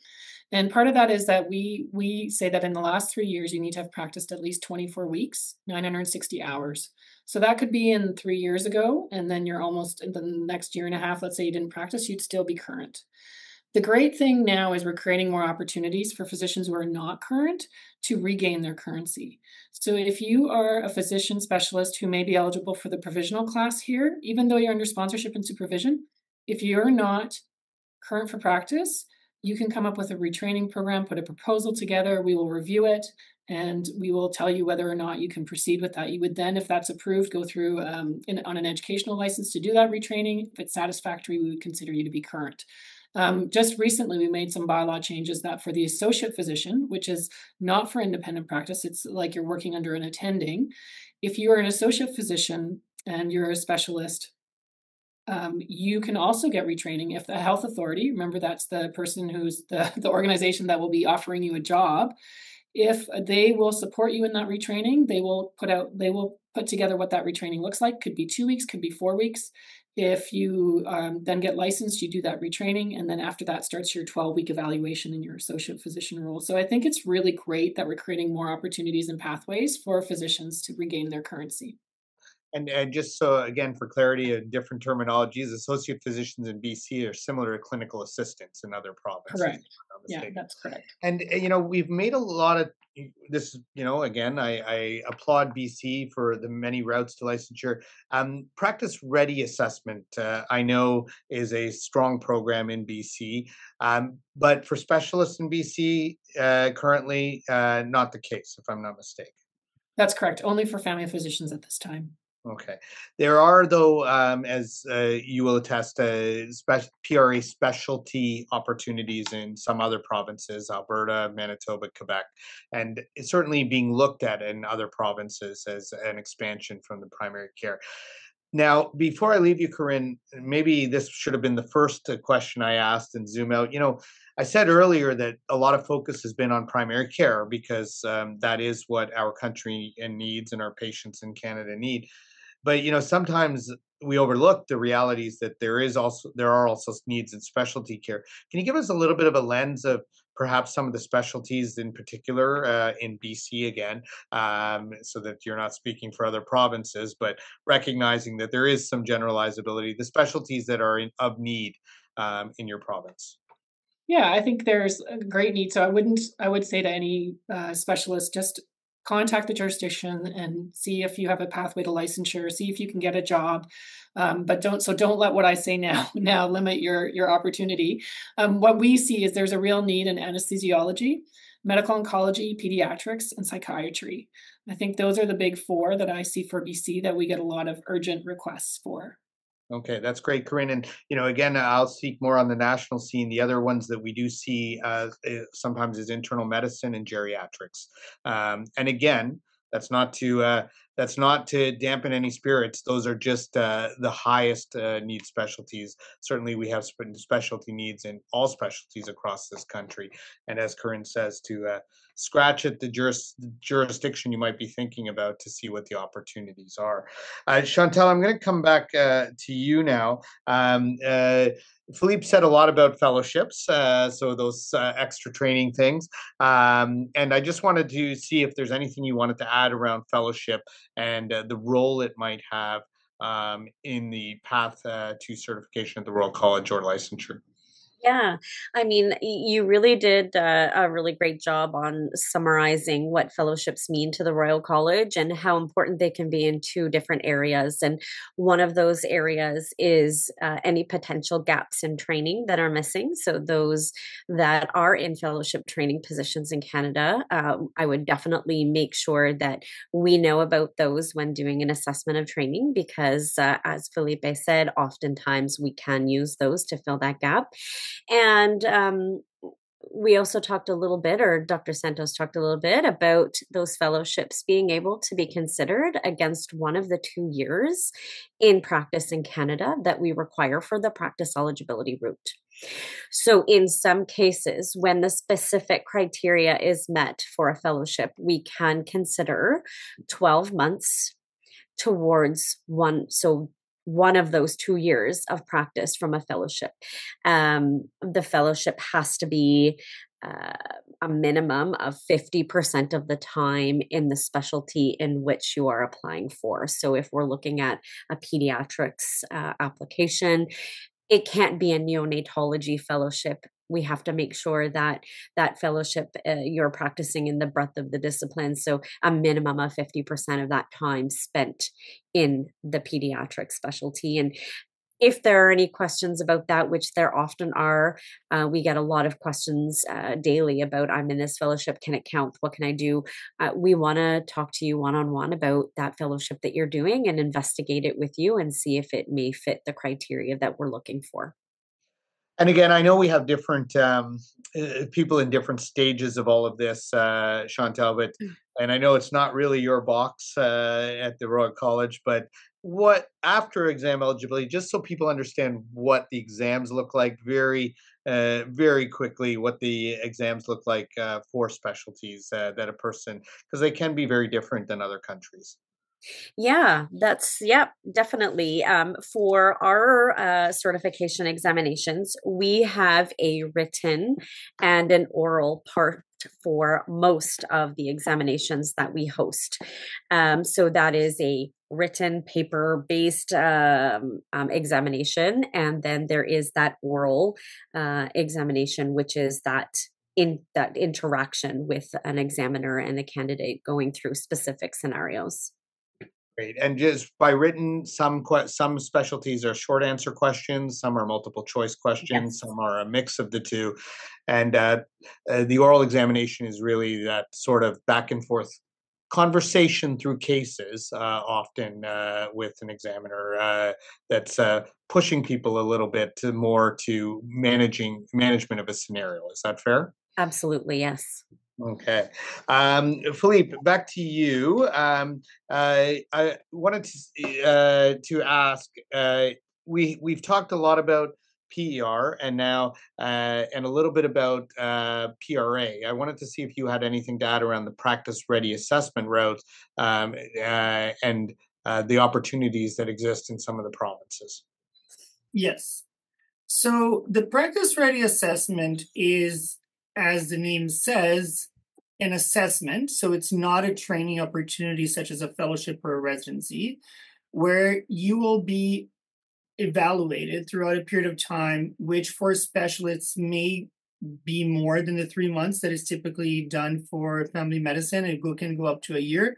And part of that is that we say that in the last 3 years, you need to have practiced at least 24 weeks, 960 hours. So that could be in 3 years ago, and then you're almost in the next year and a half, let's say you didn't practice, you'd still be current. The great thing now is we're creating more opportunities for physicians who are not current to regain their currency. So if you are a physician specialist who may be eligible for the provisional class here, even though you're under sponsorship and supervision, if you're not current for practice, you can come up with a retraining program, put a proposal together, we will review it, and we will tell you whether or not you can proceed with that. You would then, if that's approved, go through on an educational license to do that retraining. If it's satisfactory, we would consider you to be current. Just recently, we made some bylaw changes that for the associate physician, which is not for independent practice, it's like you're working under an attending. If you are an associate physician and you're a specialist, you can also get retraining if the health authority, remember that's the person who's the organization that will be offering you a job, if they will support you in that retraining, they will put together what that retraining looks like. Could be 2 weeks, could be 4 weeks. If you then get licensed, you do that retraining, and then after that starts your 12-week evaluation in your associate physician role. So I think it's really great that we're creating more opportunities and pathways for physicians to regain their currency. And just so again for clarity, different terminologies, associate physicians in BC are similar to clinical assistants in other provinces, if Correct. I'm not Yeah, mistaken. that's correct. And we've made a lot of this. Again, I applaud BC for the many routes to licensure. Practice ready assessment, I know, is a strong program in BC, but for specialists in BC, currently not the case, if I'm not mistaken. That's correct. Only for family physicians at this time. Okay. There are, though, as you will attest, PRA specialty opportunities in some other provinces, Alberta, Manitoba, Quebec, and it's certainly being looked at in other provinces as an expansion from the primary care. Now, before I leave you, Corinne, maybe this should have been the first question I asked and zoom out. I said earlier that a lot of focus has been on primary care because that is what our country needs and our patients in Canada need. But sometimes we overlook the realities that there are also needs in specialty care. Can you give us a little bit of a lens of perhaps some of the specialties in particular in BC again, so that you're not speaking for other provinces, but recognizing that there is some generalizability, the specialties that are of need in your province? Yeah, I think there's a great need. So I would say to any specialist, just contact the jurisdiction and see if you have a pathway to licensure, see if you can get a job. But don't let what I say now now limit your opportunity. What we see is there's a real need in anesthesiology, medical oncology, pediatrics, and psychiatry. I think those are the big four that I see for BC that we get a lot of urgent requests for. Okay, that's great, Corinne. And again, I'll speak more on the national scene. The other ones that we do see sometimes is internal medicine and geriatrics. And again, that's not to dampen any spirits. Those are just the highest need specialties. Certainly, we have specialty needs in all specialties across this country. And as Corinne says, to scratch at the jurisdiction you might be thinking about to see what the opportunities are. Chantal, I'm going to come back to you now. Philippe said a lot about fellowships, so those extra training things. And I just wanted to see if there's anything you wanted to add around fellowship and the role it might have in the path to certification at the Royal College or licensure. Yeah, I mean, you really did a really great job on summarizing what fellowships mean to the Royal College and how important they can be in two different areas. And one of those areas is any potential gaps in training that are missing. So those that are in fellowship training positions in Canada, I would definitely make sure that we know about those when doing an assessment of training, because as Felipe said, oftentimes we can use those to fill that gap. And we also talked a little bit, or Dr. Santos talked a little bit about those fellowships being able to be considered against one of the 2 years in practice in Canada that we require for the practice eligibility route. So in some cases, when the specific criteria is met for a fellowship, we can consider 12 months towards one. So one of those 2 years of practice from a fellowship. The fellowship has to be a minimum of 50% of the time in the specialty in which you are applying for. So if we're looking at a pediatrics application, it can't be a neonatology fellowship. We have to make sure that that fellowship, you're practicing in the breadth of the discipline. So a minimum of 50% of that time spent in the pediatric specialty. And if there are any questions about that, which there often are, we get a lot of questions daily about, I'm in this fellowship, can it count? What can I do? We want to talk to you one-on-one about that fellowship that you're doing and investigate it with you and see if it may fit the criteria that we're looking for. And again, I know we have different people in different stages of all of this, Chantal, but and I know it's not really your box at the Royal College, but what after exam eligibility, just so people understand what the exams look like very quickly, what the exams look like for specialties that a person, because they can be very different than other countries. Yeah, definitely. For our certification examinations, we have a written and an oral part for most of the examinations that we host. So that is a written paper-based examination, and then there is that oral examination, which is that in that interaction with an examiner and a candidate going through specific scenarios. Great. And just by written, some specialties are short answer questions, some are multiple choice questions, Yes. some are a mix of the two. And the oral examination is really that sort of back and forth conversation through cases, often with an examiner that's pushing people a little bit to more to management of a scenario. Is that fair? Absolutely, yes. Okay. Philippe, back to you. I wanted to ask, we've talked a lot about PER and now and a little bit about PRA. I wanted to see if you had anything to add around the practice ready assessment route and the opportunities that exist in some of the provinces. Yes. So the practice ready assessment is, as the name says, an assessment. So it's not a training opportunity such as a fellowship or a residency, where you will be evaluated throughout a period of time, which for specialists may be more than the 3 months that is typically done for family medicine. It can go up to a year,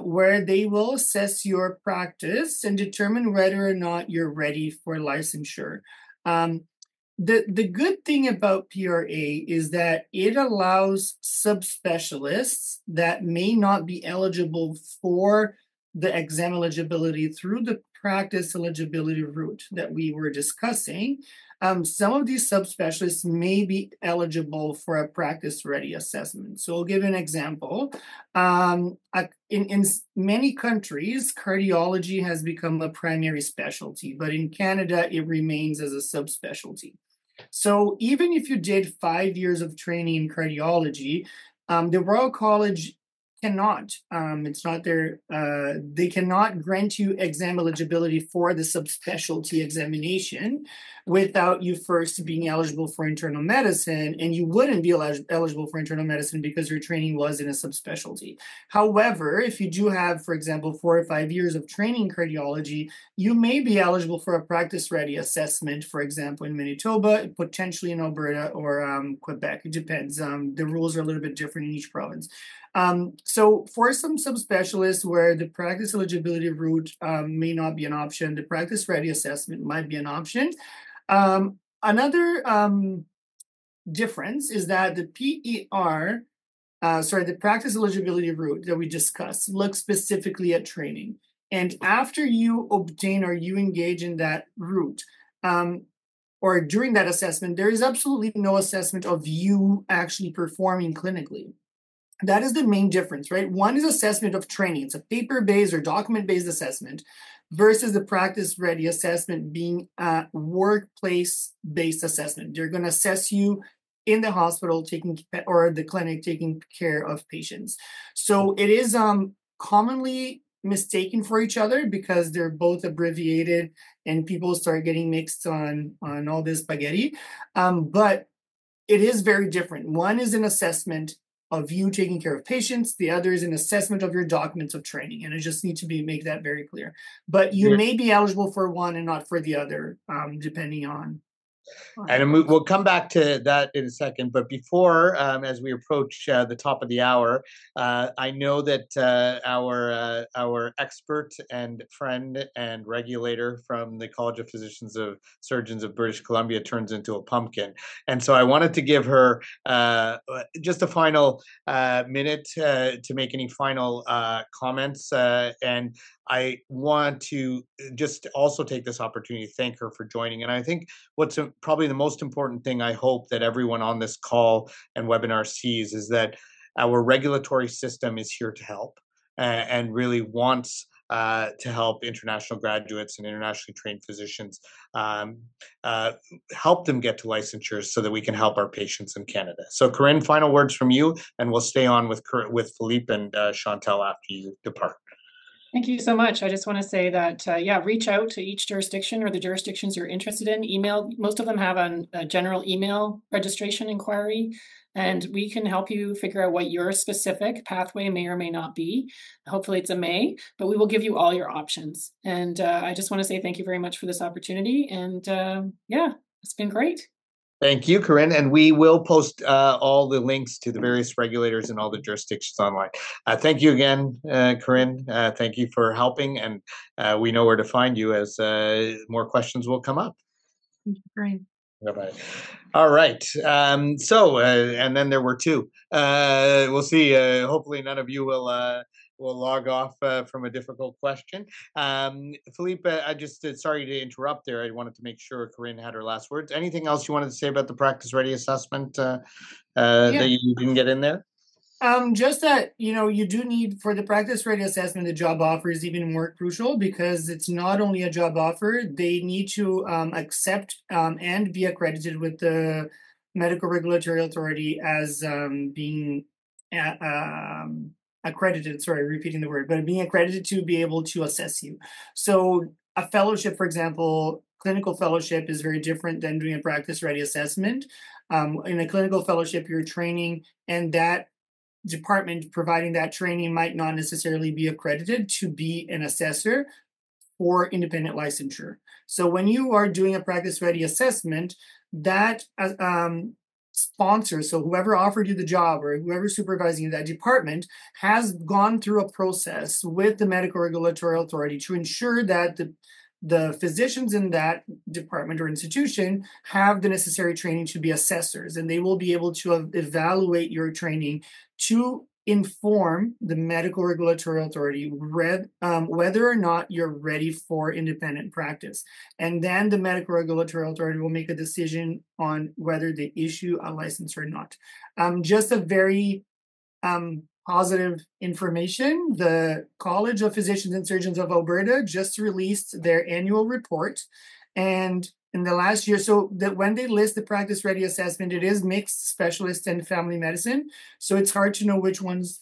where they will assess your practice and determine whether or not you're ready for licensure. The good thing about PRA is that it allows subspecialists that may not be eligible for the exam eligibility through the practice eligibility route that we were discussing. Some of these subspecialists may be eligible for a practice ready assessment. So I'll give an example. In many countries, cardiology has become a primary specialty, but in Canada, it remains as a subspecialty. So even if you did 5 years of training in cardiology, the Royal College cannot, it's not their, they cannot grant you exam eligibility for the subspecialty examination without you first being eligible for internal medicine, and you wouldn't be eligible for internal medicine because your training was in a subspecialty. However, if you do have, for example, 4 or 5 years of training in cardiology, you may be eligible for a practice ready assessment, for example, in Manitoba, potentially in Alberta or Quebec. It depends. The rules are a little bit different in each province. So for some subspecialists where the practice eligibility route may not be an option, the practice ready assessment might be an option. Another difference is that the the practice eligibility route that we discussed looks specifically at training. And after you obtain or you engage in that route, or during that assessment, there is absolutely no assessment of you actually performing clinically. That is the main difference, right? One is assessment of training. It's a paper-based or document-based assessment versus the practice-ready assessment being a workplace-based assessment. They're going to assess you in the hospital or the clinic taking care of patients. So it is commonly mistaken for each other because they're both abbreviated and people start getting mixed on all this spaghetti. But it is very different. One is an assessment of you taking care of patients. The other is an assessment of your documents of training. And I just need to make that very clear. But you may be eligible for one and not for the other, depending on. And we'll come back to that in a second. But before, as we approach the top of the hour, I know that our expert and friend and regulator from the College of Physicians of Surgeons of British Columbia turns into a pumpkin. And so I wanted to give her just a final minute to make any final comments. And I want to just also take this opportunity to thank her for joining. And I think what's probably the most important thing I hope that everyone on this call and webinar sees is that our regulatory system is here to help and really wants to help international graduates and internationally trained physicians, help them get to licensure so that we can help our patients in Canada. So Corinne, final words from you, and we'll stay on with Filipe and Chantal after you depart. Thank you so much. I just want to say that, reach out to each jurisdiction or the jurisdictions you're interested in. Email, most of them have a general email registration inquiry, and we can help you figure out what your specific pathway may or may not be. Hopefully it's a may, but we will give you all your options. And I just want to say thank you very much for this opportunity. And it's been great. Thank you, Corinne. And we will post all the links to the various regulators and all the jurisdictions online. Thank you again, Corinne. Thank you for helping. And we know where to find you as more questions will come up. Thank you, Corinne. Bye-bye. All right. And then there were two. We'll see. Hopefully none of you will log off from a difficult question. Filipe, I just sorry to interrupt there. I wanted to make sure Corinne had her last words. Anything else you wanted to say about the practice ready assessment that you didn't get in there? Just that, you do need, for the practice ready assessment, the job offer is even more crucial because it's not only a job offer, they need to accept and be accredited with the medical regulatory authority as being accredited, sorry, repeating the word, but being accredited to be able to assess you. So a fellowship, for example, clinical fellowship is very different than doing a practice ready assessment. In a clinical fellowship, you're training, and that department providing that training might not necessarily be accredited to be an assessor for independent licensure. So when you are doing a practice ready assessment, that sponsor, so whoever offered you the job or whoever's supervising that department, has gone through a process with the medical regulatory authority to ensure that the physicians in that department or institution have the necessary training to be assessors, and they will be able to evaluate your training to inform the medical regulatory authority whether or not you're ready for independent practice. And then the medical regulatory authority will make a decision on whether they issue a license or not. Just a very positive information. The College of Physicians and Surgeons of Alberta just released their annual report. And in the last year, so that when they list the practice ready assessment, it is mixed specialist and family medicine. So it's hard to know which ones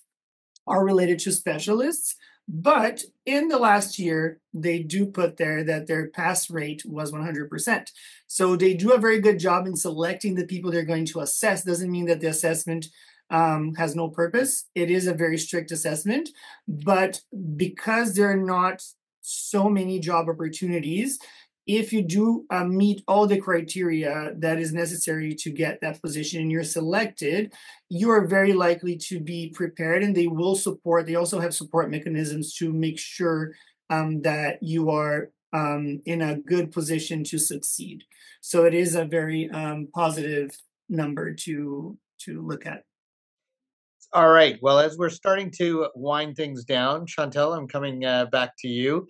are related to specialists. But in the last year, they do put there that their pass rate was 100%. So they do a very good job in selecting the people they're going to assess. Doesn't mean that the assessment has no purpose. It is a very strict assessment, but because there are not so many job opportunities, if you do meet all the criteria that is necessary to get that position and you're selected, you are very likely to be prepared, and they also have support mechanisms to make sure that you are in a good position to succeed. So it is a very positive number to look at. All right. Well, as we're starting to wind things down, Chantal, I'm coming back to you.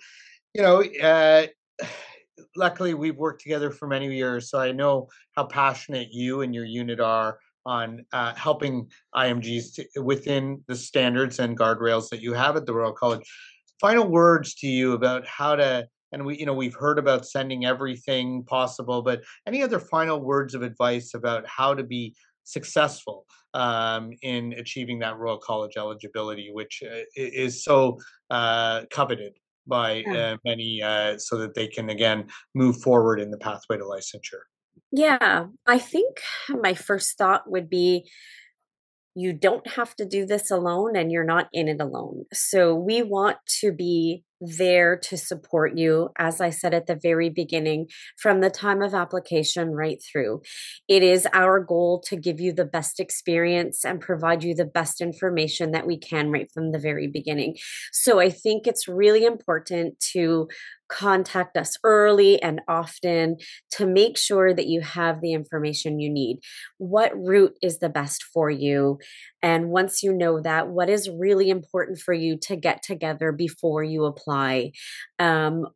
luckily we've worked together for many years, so I know how passionate you and your unit are on helping IMGs within the standards and guardrails that you have at the Royal College. Final words to you about how to, and we've heard about sending everything possible, but any other final words of advice about how to be successful in achieving that Royal College eligibility, which is so coveted by many, so that they can again move forward in the pathway to licensure? Yeah, I think my first thought would be you don't have to do this alone and you're not in it alone. So we want to be there to support you, as I said at the very beginning, from the time of application right through. It is our goal to give you the best experience and provide you the best information that we can right from the very beginning. So I think it's really important to contact us early and often to make sure that you have the information you need. What route is the best for you? And once you know that, what is really important for you to get together before you apply? Um,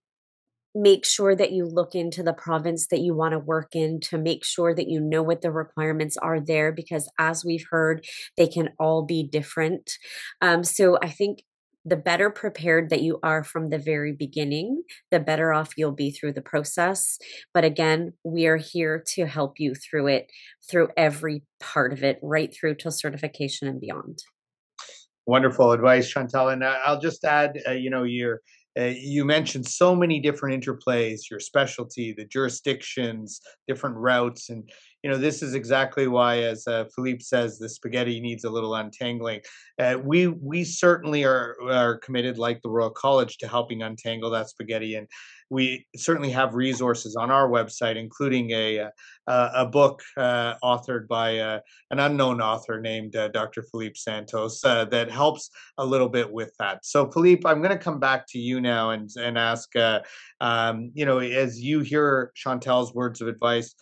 Make sure that you look into the province that you want to work in to make sure that you know what the requirements are there, because as we've heard, they can all be different. So I think the better prepared that you are from the very beginning, the better off you'll be through the process. But again, we are here to help you through it, through every part of it, right through till certification and beyond. Wonderful advice, Chantal. And I'll just add, you mentioned so many different interplays, your specialty, the jurisdictions, different routes, and this is exactly why, as Filipe says, the spaghetti needs a little untangling. We certainly are committed, like the Royal College, to helping untangle that spaghetti, and we certainly have resources on our website, including a book authored by an unknown author named Dr. Filipe Santos that helps a little bit with that. So, Filipe, I'm going to come back to you now and ask, as you hear Chantal's words of advice,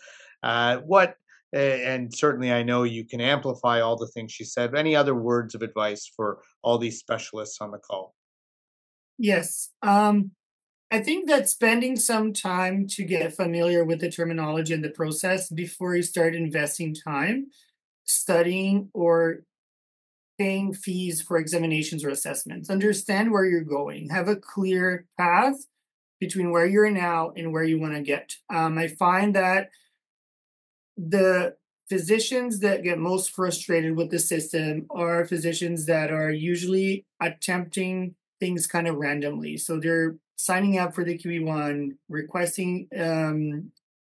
and certainly I know you can amplify all the things she said, but any other words of advice for all these specialists on the call? Yes. I think that spending some time to get familiar with the terminology and the process before you start investing time studying or paying fees for examinations or assessments. Understand where you're going. Have a clear path between where you're now and where you want to get. I find that the physicians that get most frustrated with the system are physicians that are usually attempting things kind of randomly. So they're signing up for the QE1, requesting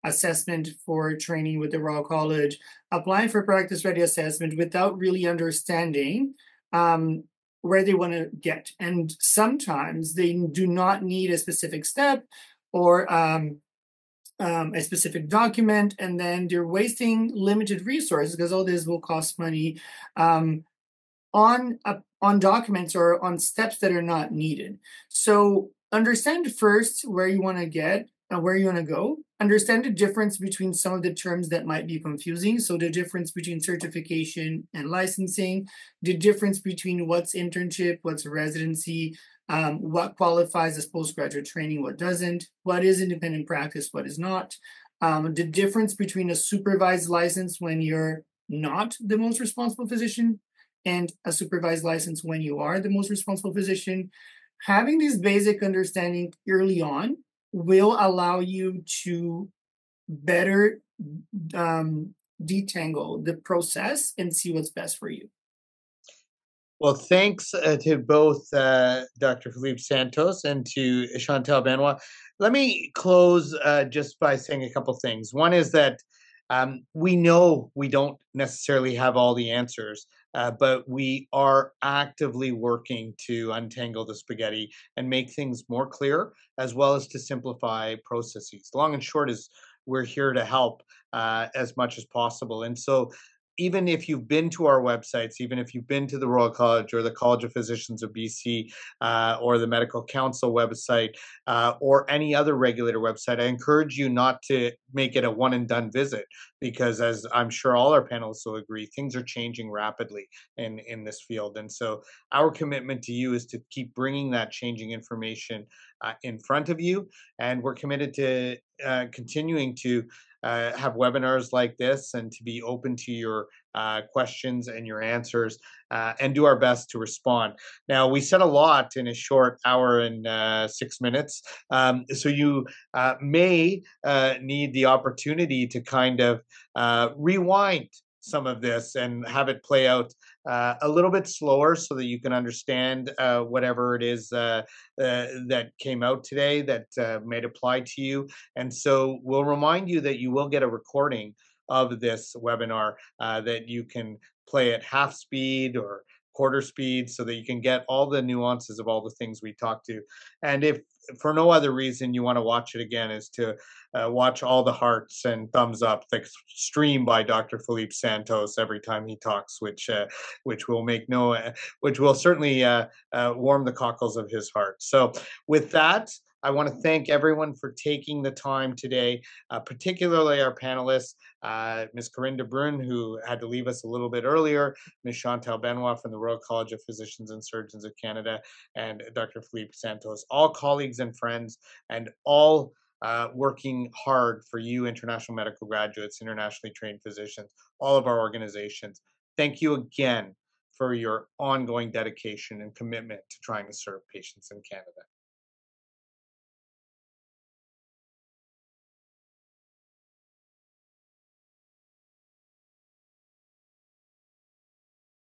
assessment for training with the Royal College, applying for practice ready assessment without really understanding where they want to get. And sometimes they do not need a specific step or a specific document, and then they're wasting limited resources because all this will cost money on documents or on steps that are not needed. So understand first where you want to get and where you want to go. Understand the difference between some of the terms that might be confusing. So the difference between certification and licensing, the difference between what's internship, what's residency, what qualifies as postgraduate training, what doesn't, what is independent practice, what is not, the difference between a supervised license when you're not the most responsible physician and a supervised license when you are the most responsible physician. Having this basic understanding early on will allow you to better detangle the process and see what's best for you. Well, thanks to both Dr. Filipe Santos and to Chantal Benoit. Let me close just by saying a couple things. One is that we know we don't necessarily have all the answers, but we are actively working to untangle the spaghetti and make things more clear, as well as to simplify processes. Long and short is we're here to help as much as possible. And so even if you've been to our websites, even if you've been to the Royal College or the College of Physicians of BC or the Medical Council website or any other regulator website, I encourage you not to make it a one and done visit because, as I'm sure all our panelists will agree, things are changing rapidly in this field. And so, our commitment to you is to keep bringing that changing information in front of you. And we're committed to continuing to have webinars like this and to be open to your questions and your answers and do our best to respond. Now, we said a lot in a short hour and 6 minutes, so you may need the opportunity to kind of rewind some of this and have it play out a little bit slower so that you can understand whatever it is that came out today that might apply to you. And so we'll remind you that you will get a recording of this webinar that you can play at half speed or quarter speed so that you can get all the nuances of all the things we talked to. And if for no other reason you want to watch it again is to watch all the hearts and thumbs up that's streamed by Dr. Filipe Santos every time he talks, which will make no which will certainly warm the cockles of his heart. So with that, I want to thank everyone for taking the time today, particularly our panelists, Ms. Corinne de Bruin, who had to leave us a little bit earlier, Ms. Chantal Benoit from the Royal College of Physicians and Surgeons of Canada, and Dr. Filipe Santos, all colleagues and friends, and all working hard for you, international medical graduates, internationally trained physicians, all of our organizations. Thank you again for your ongoing dedication and commitment to trying to serve patients in Canada.